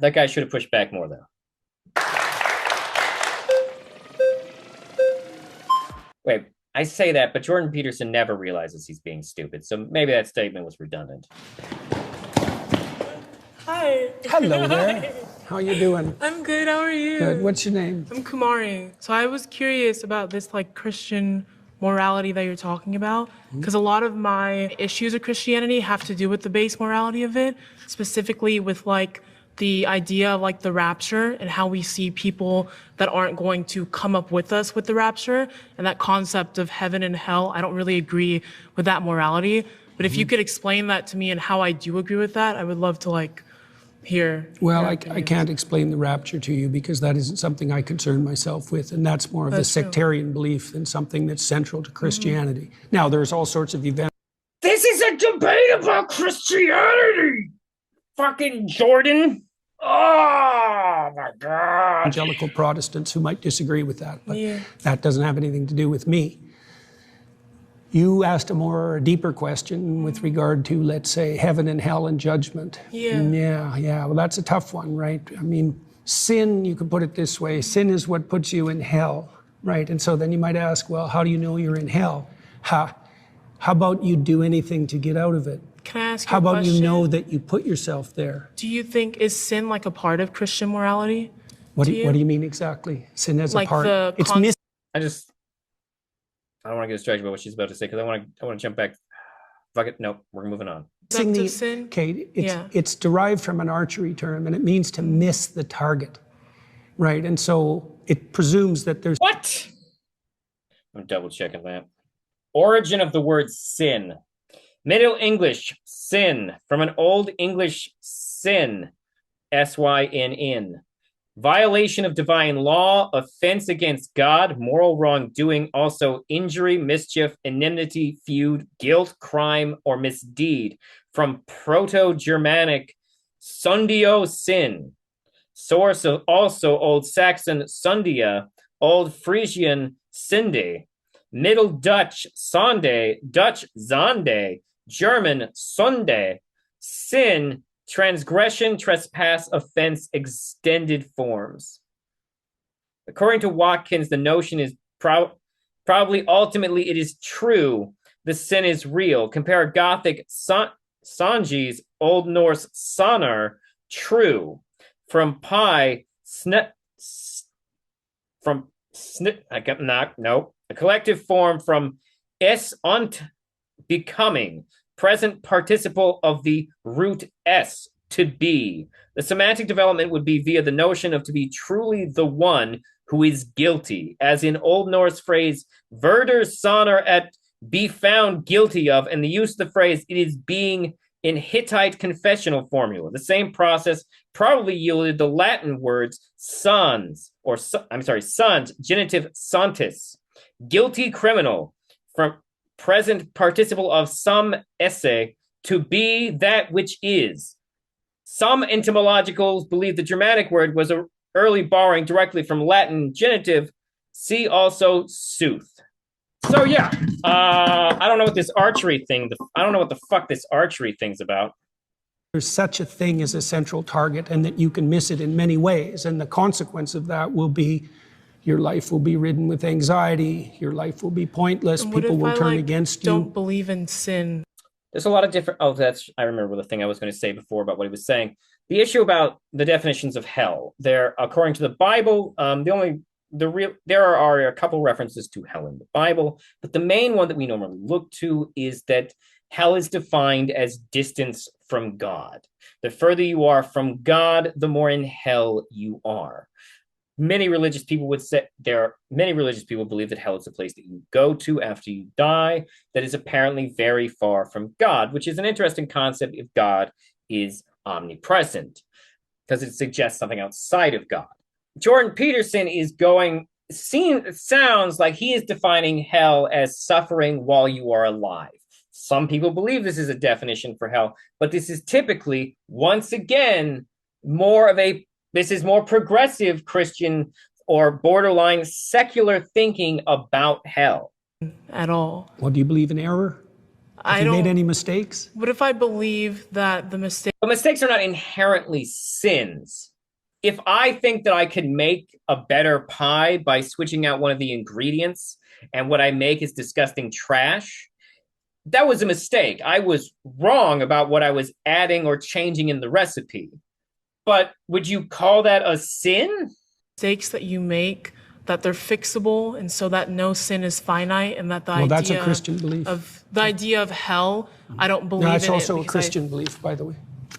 That guy should have pushed back more, though. Wait, I say that, but Jordan Peterson never realizes he's being stupid, so maybe that statement was redundant. Hi. Hello there. How are you doing? I'm good. How are you? Good. What's your name? I'm Kumari. So I was curious about this like Christian morality that you're talking about, because a lot of my issues with Christianity have to do with the base morality of it, specifically with like the idea of like the rapture and how we see people that aren't going to come up with us with the rapture, and that concept of heaven and hell. I don't really agree with that morality, but if you could explain that to me and how I do agree with that, I would love to like hear. Well, I can't explain the rapture to you because that isn't something I concern myself with, and that's more of a sectarian belief than something that's central to Christianity. Now, there's all sorts of events. This is a debate about Christianity! Fucking Jordan! Oh, my God! Evangelical Protestants who might disagree with that, but that doesn't have anything to do with me. You asked a deeper question with regard to, let's say, heaven and hell and judgment. Yeah. Well, that's a tough one, right? I mean, sin, you could put it this way, sin is what puts you in hell, right? And so then you might ask, well, how do you know you're in hell? How about you do anything to get out of it? Can I ask you How about a question? you know that you put yourself there? Do you think, is sin like a part of Christian morality? What do you mean exactly? Sin as like a part? It's I don't want to get distracted by what she's about to say because I want to jump back. Fuck it. No, we're moving on. Sin? Okay, it's derived from an archery term, and it means to miss the target, right? And so it presumes that there's... What? I'm double checking that. Origin of the word sin. Middle English, sin, from an Old English sin, S-Y-N-N. Violation of divine law, offense against God, moral wrongdoing, also injury, mischief, enmity, feud, guilt, crime, or misdeed. From Proto-Germanic sundio, sin. Source of also Old Saxon sundia, Old Frisian sinde, Middle Dutch sonde, Dutch zonde, German sunde, sin, transgression, trespass, offense, extended forms. According to Watkins, the notion is probably ultimately it is true. The sin is real. Compare Gothic Sanji's Old Norse sonar, true. From pi, a collective form from es und, becoming. Present participle of the root s, to be. The semantic development would be via the notion of to be truly the one who is guilty, as in Old Norse phrase, verder sonar et be found guilty of, and the use of the phrase, it is being in Hittite confessional formula. The same process probably yielded the Latin words sons, genitive santis, guilty criminal, from present participle of some esse, to be that which is. Some etymologicals believe the Germanic word was an early borrowing directly from Latin genitive. See also sooth. So yeah, I don't know what this archery thing, I don't know what the fuck this archery thing's about. There's such a thing as a central target and that you can miss it in many ways. And the consequence of that will be your life will be ridden with anxiety. Your life will be pointless. People will turn against you. Don't believe in sin. There's a lot of different... I remember the thing I was going to say before about what he was saying. The issue about the definitions of hell. According to the Bible, there are a couple references to hell in the Bible, but the main one that we normally look to is that hell is defined as distance from God. The further you are from God, the more in hell you are. many religious people believe that hell is a place that you go to after you die that is apparently very far from God, which is an interesting concept if God is omnipresent, because it suggests something outside of God. Jordan Peterson sounds like he is defining hell as suffering while you are alive. Some people believe this is a definition for hell, but this is typically, once again, more progressive Christian or borderline secular thinking about hell. At all. Well, do you believe in error? Have you made any mistakes? What if I believe that the mistake... But mistakes are not inherently sins. If I think that I can make a better pie by switching out one of the ingredients and what I make is disgusting trash, that was a mistake. I was wrong about what I was adding or changing in the recipe. But would you call that a sin? Mistakes that you make, that they're fixable, and so that no sin is finite, and that that's a Christian belief. The idea of hell, I don't believe in it. That's also a Christian belief, by the way.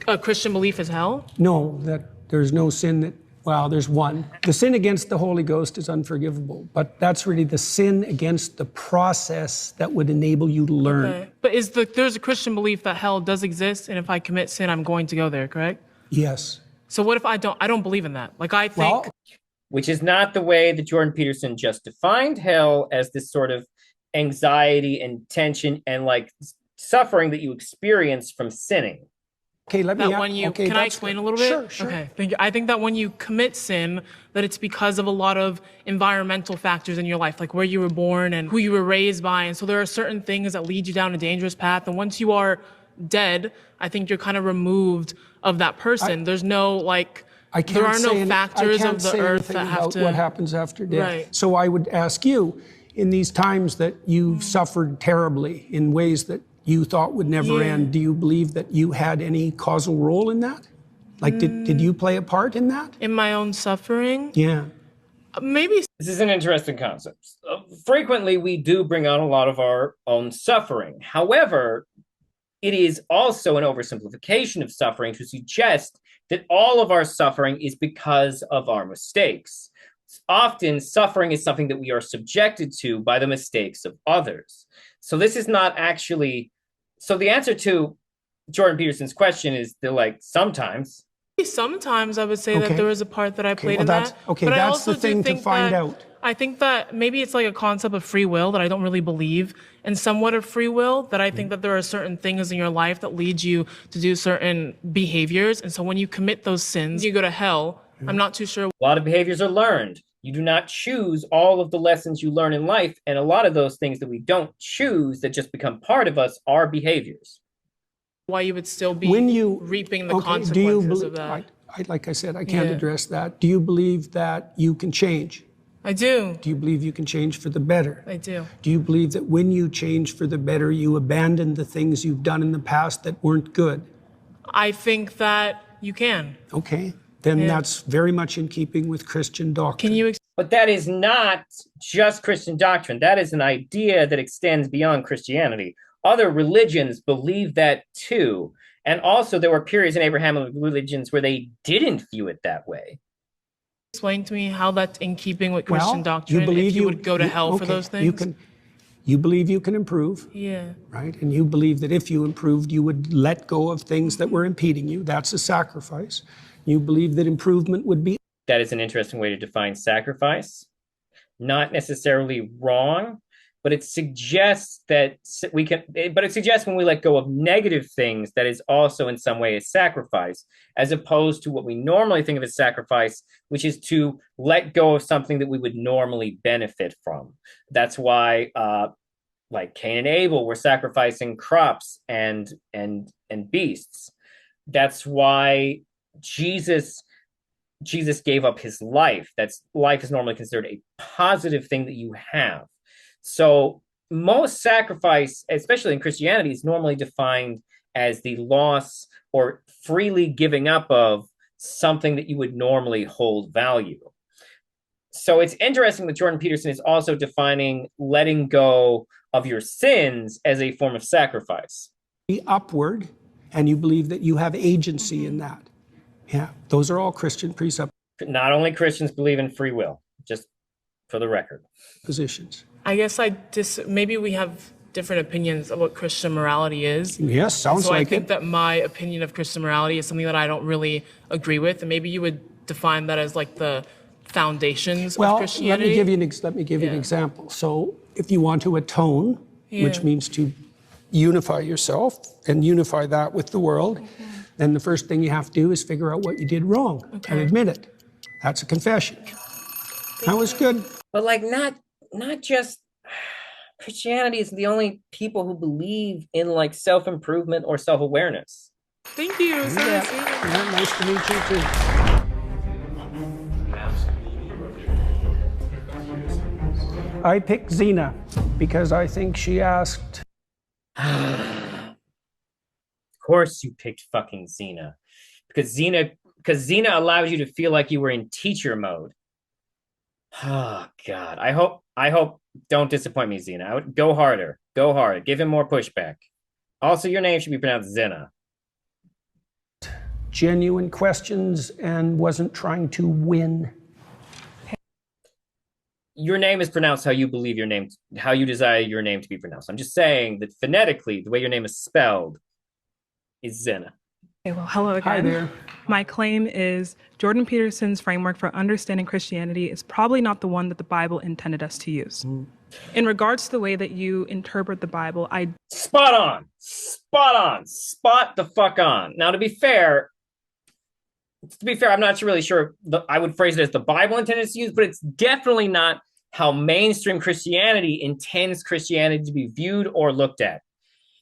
A Christian belief is hell? No, that there's no sin that, well, there's one. The sin against the Holy Ghost is unforgivable, but that's really the sin against the process that would enable you to learn. Okay. But there's a Christian belief that hell does exist, and if I commit sin, I'm going to go there, correct? Yes. So what if I don't believe in that? Like, I think... Which is not the way that Jordan Peterson just defined hell, as this sort of anxiety and tension and like suffering that you experience from sinning. Okay, can I explain a little bit? Sure. Okay, thank you. I think that when you commit sin, that it's because of a lot of environmental factors in your life, like where you were born and who you were raised by. And so there are certain things that lead you down a dangerous path. And once you are dead, I think you're kind of removed of that person. There's no there are no factors of the earth that have to... what happens after death. Right. So I would ask you, in these times that you've suffered terribly in ways that you thought would never end, do you believe that you had any causal role in that? Like, did you play a part in that? In my own suffering? Yeah. Maybe. This is an interesting concept. Frequently, we do bring on a lot of our own suffering. However, it is also an oversimplification of suffering to suggest that all of our suffering is because of our mistakes. Often, suffering is something that we are subjected to by the mistakes of others. So this is not actually... So the answer to Jordan Peterson's question is sometimes. Sometimes I would say that there was a part that I played in that. Okay, but that's the thing to find out. I think that maybe it's like a concept of free will that I don't really believe in, somewhat of free will, that I think that there are certain things in your life that lead you to do certain behaviors. And so when you commit those sins, you go to hell. I'm not too sure. A lot of behaviors are learned. You do not choose all of the lessons you learn in life. And a lot of those things that we don't choose that just become part of us are behaviors. Why you would still be reaping the consequences of that. Like I said, I can't address that. Do you believe that you can change? I do. Do you believe you can change for the better? I do. Do you believe that when you change for the better, you abandon the things you've done in the past that weren't good? I think that you can. Okay. Then that's very much in keeping with Christian doctrine. Can you... But that is not just Christian doctrine. That is an idea that extends beyond Christianity. Other religions believe that too. And also there were periods in Abrahamic religions where they didn't view it that way. Explain to me how that's in keeping with Christian doctrine, if you would go to hell for those things? You believe you can improve. Yeah. Right? And you believe that if you improved, you would let go of things that were impeding you. That's a sacrifice. You believe that improvement would be... That is an interesting way to define sacrifice. Not necessarily wrong, but it suggests that when we let go of negative things, that is also in some way a sacrifice, as opposed to what we normally think of as sacrifice, which is to let go of something that we would normally benefit from. That's why, like Cain and Abel were sacrificing crops and beasts. That's why Jesus gave up his life. Life is normally considered a positive thing that you have. So most sacrifice, especially in Christianity, is normally defined as the loss or freely giving up of something that you would normally hold value. So it's interesting that Jordan Peterson is also defining letting go of your sins as a form of sacrifice. Be upward, and you believe that you have agency in that. Yeah, those are all Christian precepts. Not only Christians believe in free will, just for the record. Positions. I guess maybe we have different opinions of what Christian morality is. Yes, sounds like it. So I think that my opinion of Christian morality is something that I don't really agree with, and maybe you would define that as like the foundations of Christianity. Let me give you an example. So if you want to atone, which means to unify yourself and unify that with the world, then the first thing you have to do is figure out what you did wrong and admit it. That's a confession. That was good. But like not just Christianity is the only people who believe in like self-improvement or self-awareness. Thank you. Yeah, nice to meet you too. I picked Zena because I think she asked. Of course you picked fucking Zena. Because Zena allows you to feel like you were in teacher mode. Oh God. I hope don't disappoint me, Zena. Go harder. Go hard. Give him more pushback. Also, your name should be pronounced Zena. Genuine questions and wasn't trying to win. Your name is pronounced how you believe how you desire your name to be pronounced. I'm just saying that phonetically, the way your name is spelled is Zena. Okay, well, hello again. Hi there. My claim is Jordan Peterson's framework for understanding Christianity is probably not the one that the Bible intended us to use. In regards to the way that you interpret the Bible, Spot on. Spot the fuck on. Now, to be fair, I'm not really sure I would phrase it as the Bible intended us to use, but it's definitely not how mainstream Christianity intends Christianity to be viewed or looked at.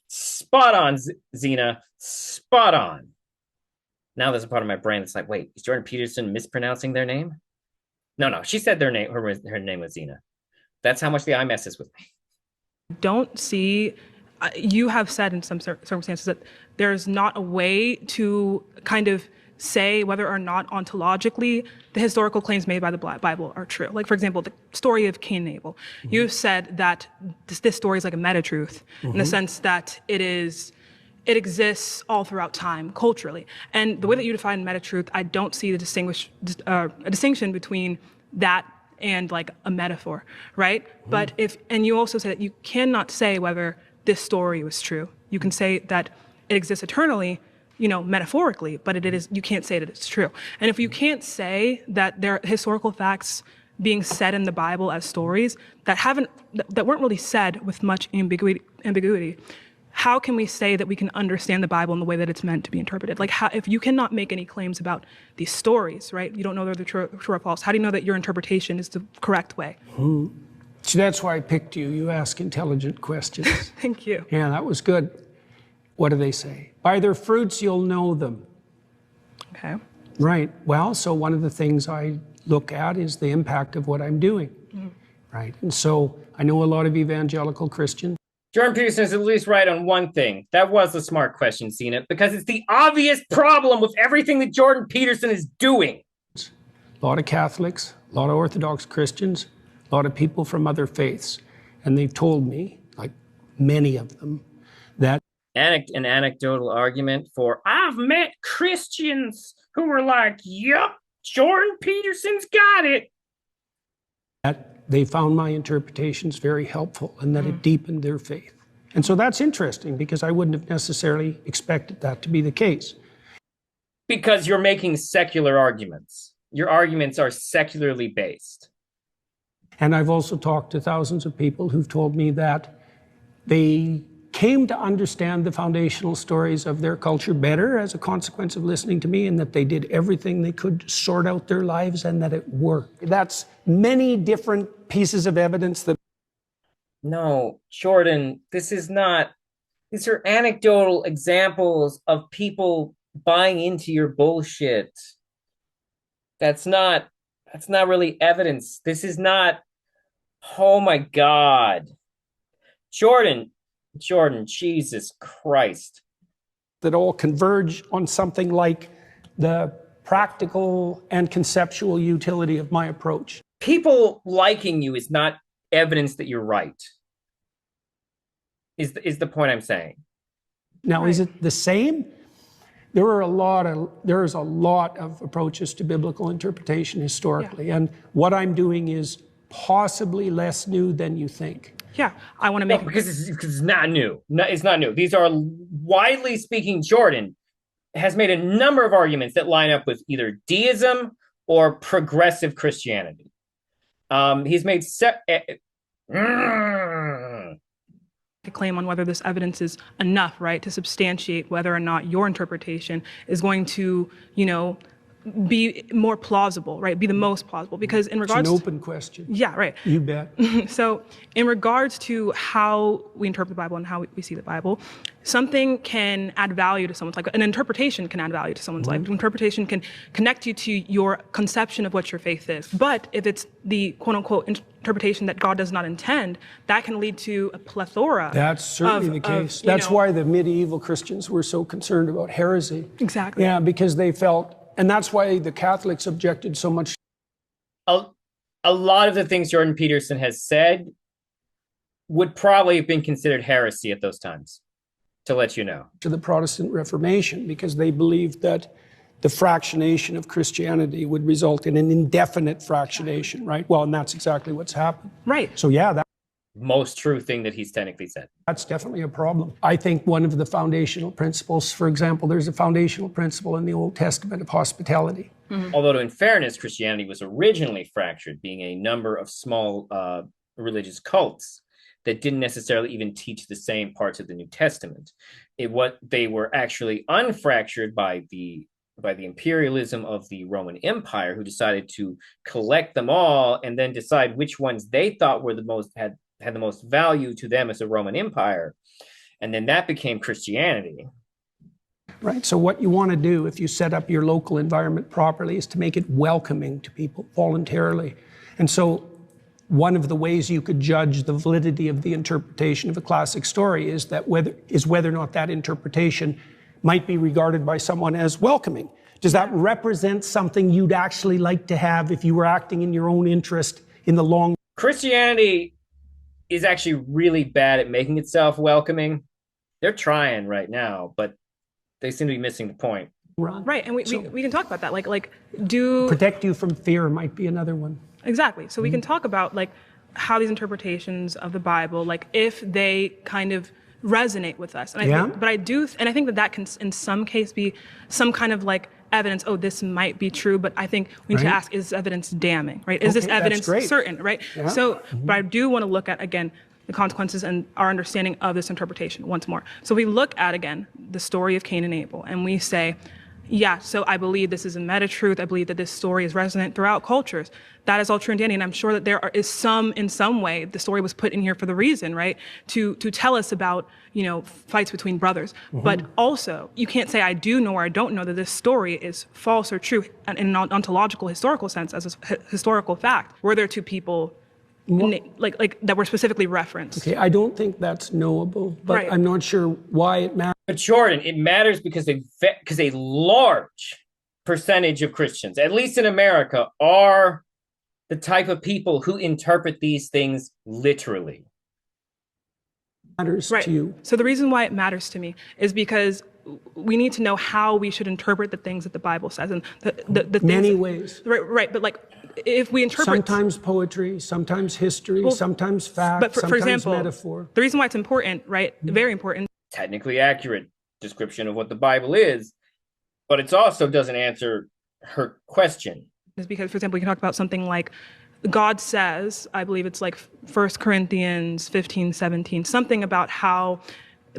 Spot on, Zena. Spot on. Now there's a part of my brain that's like, wait, is Jordan Peterson mispronouncing their name? No, she said her name was Zena. That's how much the eye messes with me. Don't see, you have said in some circumstances that there's not a way to kind of say whether or not ontologically the historical claims made by the Bible are true. Like, for example, the story of Cain and Abel. You've said that this story is like a meta-truth in the sense that it exists all throughout time, culturally. And the way that you define meta-truth, I don't see a distinction between that and like a metaphor, right? But and you also say that you cannot say whether this story was true. You can say that it exists eternally, metaphorically, but you can't say that it's true. And if you can't say that there are historical facts being said in the Bible as stories that weren't really said with much ambiguity, how can we say that we can understand the Bible in the way that it's meant to be interpreted? Like, if you cannot make any claims about these stories, right? You don't know whether they're true or false. How do you know that your interpretation is the correct way? So that's why I picked you. You ask intelligent questions. Thank you. Yeah, that was good. What do they say? By their fruits, you'll know them. Okay. Right. Well, so one of the things I look at is the impact of what I'm doing. Right. And so I know a lot of evangelical Christians. Jordan Peterson is at least right on one thing. That was a smart question, Zena, because it's the obvious problem with everything that Jordan Peterson is doing. A lot of Catholics, a lot of Orthodox Christians, a lot of people from other faiths. And they've told me, like many of them, that an anecdotal argument for I've met Christians who were like, yep, Jordan Peterson's got it. That they found my interpretations very helpful and that it deepened their faith. And so that's interesting because I wouldn't have necessarily expected that to be the case. Because you're making secular arguments. Your arguments are secularly based. And I've also talked to thousands of people who've told me that they came to understand the foundational stories of their culture better as a consequence of listening to me, and that they did everything they could to sort out their lives and that it worked. That's many different pieces of evidence that... No, Jordan, these are anecdotal examples of people buying into your bullshit. That's not really evidence. This is not, oh my God. Jordan, Jesus Christ. That all converge on something like the practical and conceptual utility of my approach. People liking you is not evidence that you're right, is the point I'm saying. Now, is it the same? There's a lot of approaches to biblical interpretation historically, and what I'm doing is possibly less new than you think. Yeah, I want to make because it's not new. It's not new. These are, widely speaking, Jordan has made a number of arguments that line up with either deism or progressive Christianity. He's made a claim on whether this evidence is enough, right, to substantiate whether or not your interpretation is going to, be more plausible, right? Be the most plausible, because in regards it's an open question. Yeah, right. You bet. So in regards to how we interpret the Bible and how we see the Bible, something can add value to someone's life. An interpretation can add value to someone's life. Interpretation can connect you to your conception of what your faith is. But if it's the quote unquote interpretation that God does not intend, that can lead to a plethora. That's certainly the case. That's why the medieval Christians were so concerned about heresy. Exactly. Yeah, because they felt, and that's why the Catholics objected so much. A lot of the things Jordan Peterson has said would probably have been considered heresy at those times, to let you know. To the Protestant Reformation, because they believed that the fractionation of Christianity would result in an indefinite fractionation, right? Well, and that's exactly what's happened. Right. So yeah, that's most true thing that he's technically said. That's definitely a problem. I think one of the foundational principles, for example, there's a foundational principle in the Old Testament of hospitality. Mm-hmm. Although, in fairness, Christianity was originally fractured, being a number of small religious cults that didn't necessarily even teach the same parts of the New Testament. They were actually unfractured by the imperialism of the Roman Empire, who decided to collect them all and then decide which ones they thought were had the most value to them as a Roman Empire. And then that became Christianity. Right. So what you want to do if you set up your local environment properly is to make it welcoming to people voluntarily. And so one of the ways you could judge the validity of the interpretation of a classic story is whether or not that interpretation might be regarded by someone as welcoming. Does that represent something you'd actually like to have if you were acting in your own interest in the long? Christianity is actually really bad at making itself welcoming. They're trying right now, but they seem to be missing the point. Right, and we can talk about that. Like protect you from fear might be another one. Exactly. So we can talk about how these interpretations of the Bible, if they kind of resonate with us. And I think that can in some case be some kind of evidence, this might be true, but I think we need to ask, is this evidence damning, right? Is this evidence certain, right? Yeah. So, but I do want to look at, again, the consequences and our understanding of this interpretation once more. So we look at, again, the story of Cain and Abel, and we say, so I believe this is a meta-truth. I believe that this story is resonant throughout cultures. That is all true and dandy, and I'm sure that there is in some way, the story was put in here for the reason, right? To tell us about, fights between brothers. Mm-hmm. But also, you can't say I do know or I don't know that this story is false or true in an ontological, historical sense, as a historical fact. Were there two people that were specifically referenced? Okay, I don't think that's knowable, but I'm not sure why it matters. But Jordan, it matters because a large percentage of Christians, at least in America, are the type of people who interpret these things literally. Matters to you. So the reason why it matters to me is because we need to know how we should interpret the things that the Bible says, and the things many ways. Right. But if we interpret sometimes poetry, sometimes history, sometimes fact, but for sometimes example, metaphor. The reason why it's important, right? Very important. Technically accurate description of what the Bible is, but it also doesn't answer her question. Is because, for example, we can talk about something like God says, I believe it's 1 Corinthians 15:17, something about how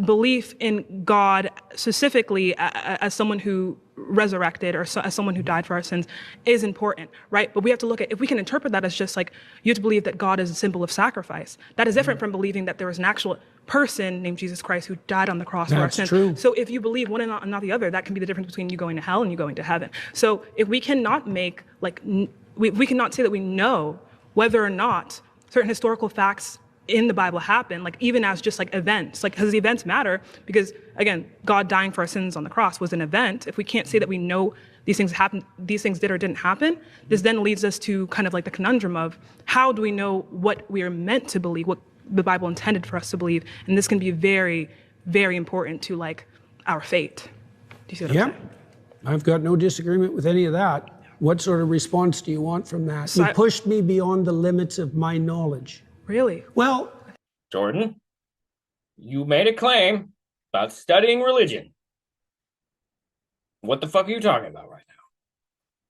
belief in God specifically as someone who resurrected or as someone who died for our sins is important, right? But we have to look at, if we can interpret that as just you have to believe that God is a symbol of sacrifice. That is different from believing that there was an actual person named Jesus Christ who died on the cross for our sins. True. So if you believe one and not the other, that can be the difference between you going to hell and you going to heaven. So if we cannot make, we cannot say that we know whether or not certain historical facts in the Bible happen, even as just events, because the events matter, because again, God dying for our sins on the cross was an event. If we can't say that we know these things happened, these things did or didn't happen, this then leads us to kind of the conundrum of how do we know what we are meant to believe, what the Bible intended for us to believe, and this can be very, very important to our fate. Do you see what I'm saying? I've got no disagreement with any of that. What sort of response do you want from that? You pushed me beyond the limits of my knowledge. Really? Well, Jordan, you made a claim about studying religion. What the fuck are you talking about right now?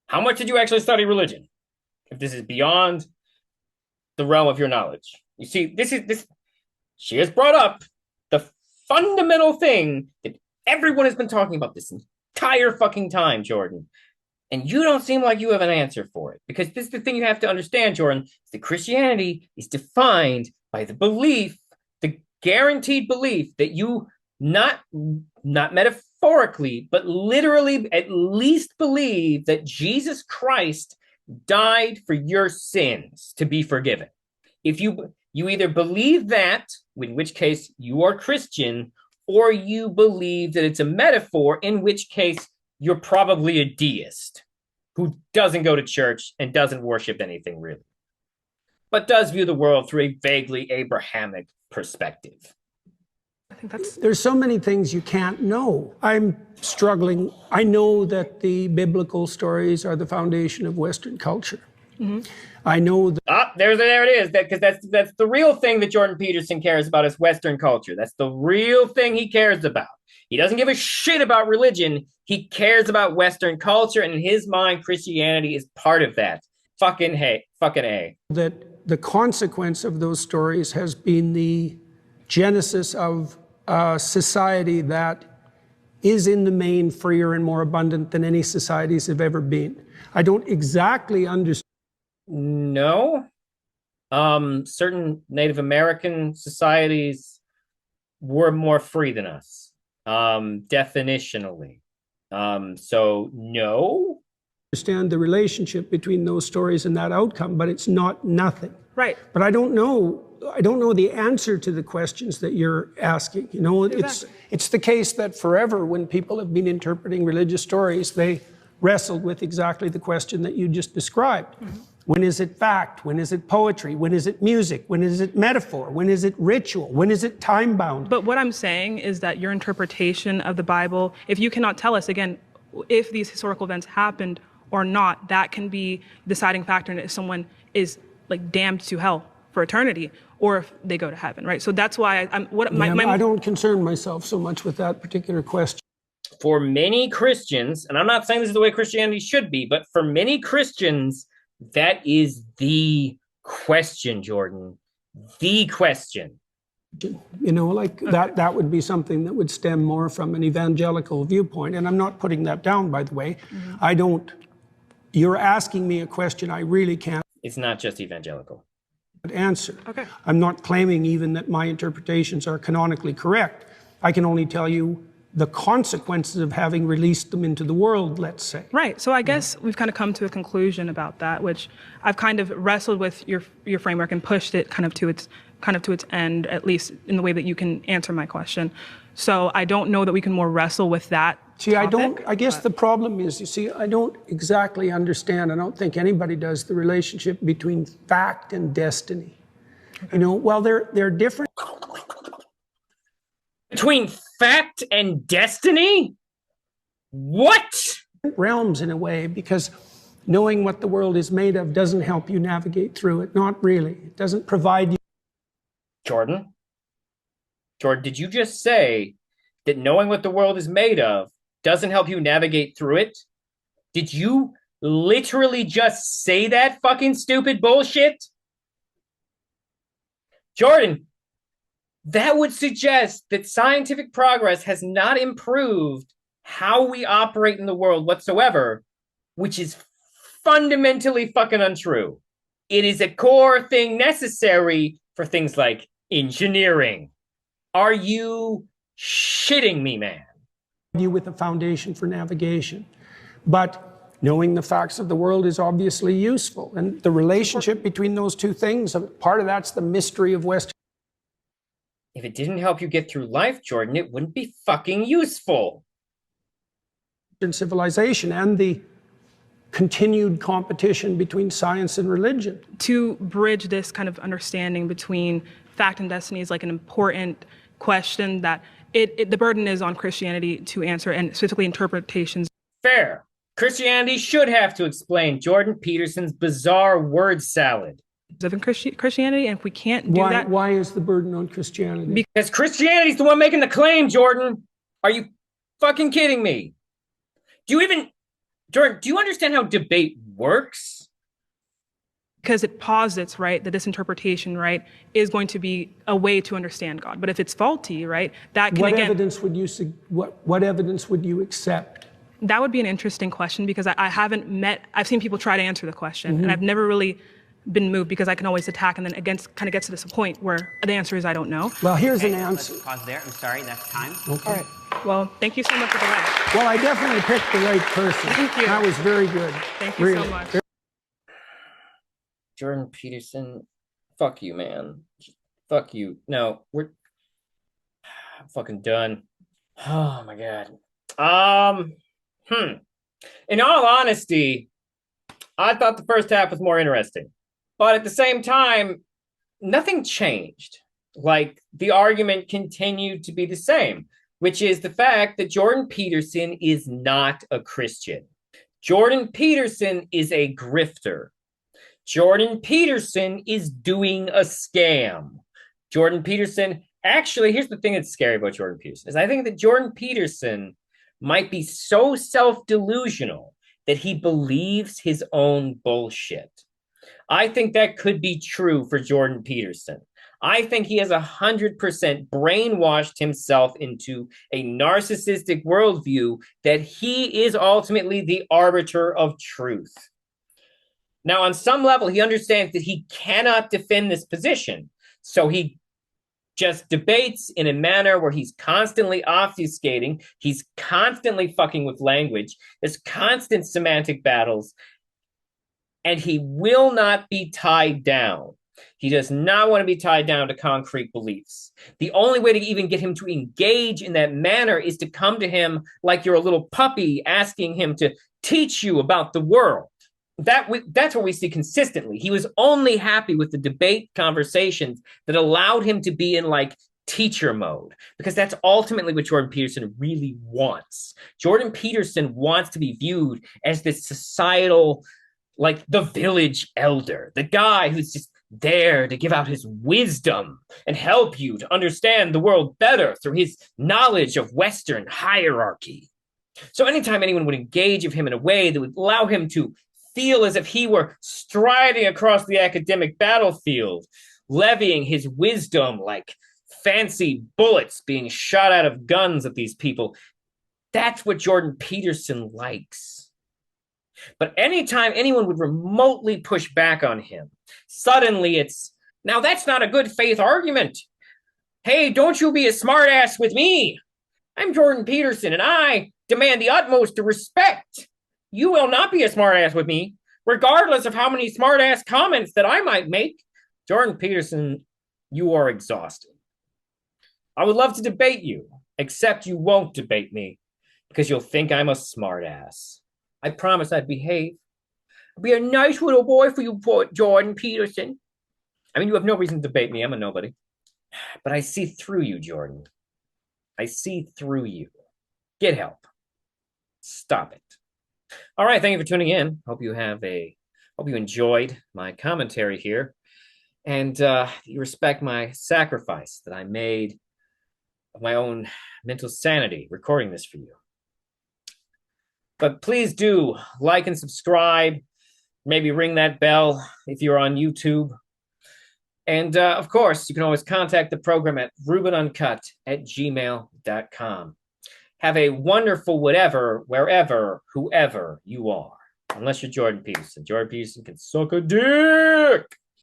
How much did you actually study religion? If this is beyond the realm of your knowledge. You see, she has brought up the fundamental thing that everyone has been talking about this entire fucking time, Jordan. And you don't seem like you have an answer for it. Because this is the thing you have to understand, Jordan, is that Christianity is defined by the belief, the guaranteed belief that you not metaphorically, but literally at least believe that Jesus Christ died for your sins to be forgiven. If you either believe that, in which case you are Christian, or you believe that it's a metaphor, in which case you're probably a deist who doesn't go to church and doesn't worship anything really, but does view the world through a vaguely Abrahamic perspective. I think there's so many things you can't know. I'm struggling. I know that the biblical stories are the foundation of Western culture. Mm-hmm. I know that. There it is. Because that's the real thing that Jordan Peterson cares about is Western culture. That's the real thing he cares about. He doesn't give a shit about religion. He cares about Western culture, and in his mind, Christianity is part of that. Fucking A. That the consequence of those stories has been the genesis of a society that is in the main freer and more abundant than any societies have ever been. I don't exactly understand. No. Certain Native American societies were more free than us, definitionally. So no. Understand the relationship between those stories and that outcome, but it's not nothing. Right. But I don't know the answer to the questions that you're asking. You know, exactly. It's the case that forever when people have been interpreting religious stories, they wrestled with exactly the question that you just described. Mm-hmm. When is it fact? When is it poetry? When is it music? When is it metaphor? When is it ritual? When is it time-bound? But what I'm saying is that your interpretation of the Bible, if you cannot tell us, again, if these historical events happened or not, that can be deciding factor in if someone is like damned to hell for eternity or if they go to heaven, right? So that's why I don't concern myself so much with that particular question. For many Christians, and I'm not saying this is the way Christianity should be, but for many Christians, that is the question, Jordan. The question. You know, like that would be something that would stem more from an evangelical viewpoint. And I'm not putting that down, by the way. Mm-hmm. You're asking me a question I really can't. It's not just evangelical. Answer. Okay. I'm not claiming even that my interpretations are canonically correct. I can only tell you the consequences of having released them into the world, let's say. Right. So I guess we've kind of come to a conclusion about that, which I've kind of wrestled with your framework and pushed it kind of to its end, at least in the way that you can answer my question. So I don't know that we can more wrestle with that. See, I guess the problem is, you see, I don't exactly understand, I don't think anybody does, the relationship between fact and destiny. Okay. You know, well, they're different. Between fact and destiny? What? Realms in a way, because knowing what the world is made of doesn't help you navigate through it. Not really. It doesn't provide you. Jordan, did you just say that knowing what the world is made of doesn't help you navigate through it? Did you literally just say that fucking stupid bullshit? Jordan, that would suggest that scientific progress has not improved how we operate in the world whatsoever, which is fundamentally fucking untrue. It is a core thing necessary for things like engineering. Are you shitting me, man? You with a foundation for navigation. But knowing the facts of the world is obviously useful. And the relationship between those two things, part of that's the mystery of Western. If it didn't help you get through life, Jordan, it wouldn't be fucking useful. Civilization and the continued competition between science and religion. To bridge this kind of understanding between fact and destiny is like an important question that the burden is on Christianity to answer, and specifically interpretations. Fair. Christianity should have to explain Jordan Peterson's bizarre word salad. Of Christianity, and if we can't do that, why is the burden on Christianity? Because Christianity's the one making the claim, Jordan. Are you fucking kidding me? Jordan, do you understand how debate works? Because it posits, right, that this interpretation, right, is going to be a way to understand God. But if it's faulty, right, that can what evidence would you accept? That would be an interesting question, because I've seen people try to answer the question, and I've never really been moved, because I can always attack and then again kind of gets to this point where the answer is I don't know. Well, here's an answer. Let's pause there. I'm sorry, that's time. Okay. All right. Well, thank you so much for the rest. Well, I definitely picked the right person. Thank you. That was very good. Thank you so much. Jordan Peterson, fuck you, man. Fuck you. No, I'm fucking done. Oh my God. In all honesty, I thought the first half was more interesting. But at the same time, nothing changed. Like, the argument continued to be the same, which is the fact that Jordan Peterson is not a Christian. Jordan Peterson is a grifter. Jordan Peterson is doing a scam. Jordan Peterson, actually, here's the thing that's scary about Jordan Peterson, is I think that Jordan Peterson might be so self-delusional that he believes his own bullshit. I think that could be true for Jordan Peterson. I think he has 100% brainwashed himself into a narcissistic worldview that he is ultimately the arbiter of truth. Now, on some level, he understands that he cannot defend this position. So he just debates in a manner where he's constantly obfuscating. He's constantly fucking with language. There's constant semantic battles. And he will not be tied down. He does not want to be tied down to concrete beliefs. The only way to even get him to engage in that manner is to come to him like you're a little puppy asking him to teach you about the world. That's what we see consistently. He was only happy with the debate conversations that allowed him to be in like teacher mode, because that's ultimately what Jordan Peterson really wants. Jordan Peterson wants to be viewed as this societal, like the village elder, the guy who's just there to give out his wisdom and help you to understand the world better through his knowledge of Western hierarchy. So anytime anyone would engage with him in a way that would allow him to feel as if he were striding across the academic battlefield, levying his wisdom like fancy bullets being shot out of guns at these people, that's what Jordan Peterson likes. But anytime anyone would remotely push back on him, suddenly it's, now that's not a good faith argument. Hey, don't you be a smartass with me. I'm Jordan Peterson, and I demand the utmost of respect. You will not be a smartass with me, regardless of how many smartass comments that I might make. Jordan Peterson, you are exhausting. I would love to debate you, except you won't debate me, because you'll think I'm a smartass. I promise I'd behave. I'd be a nice little boy for you, Jordan Peterson. I mean, you have no reason to debate me. I'm a nobody. But I see through you, Jordan. I see through you. Get help. Stop it. All right, thank you for tuning in. Hope you enjoyed my commentary here, and you respect my sacrifice that I made of my own mental sanity recording this for you. But please do like and subscribe. Maybe ring that bell if you're on YouTube. And of course, you can always contact the program at rubenuncut@gmail.com. Have a wonderful whatever, wherever, whoever you are. Unless you're Jordan Peterson. Jordan Peterson can suck a dick.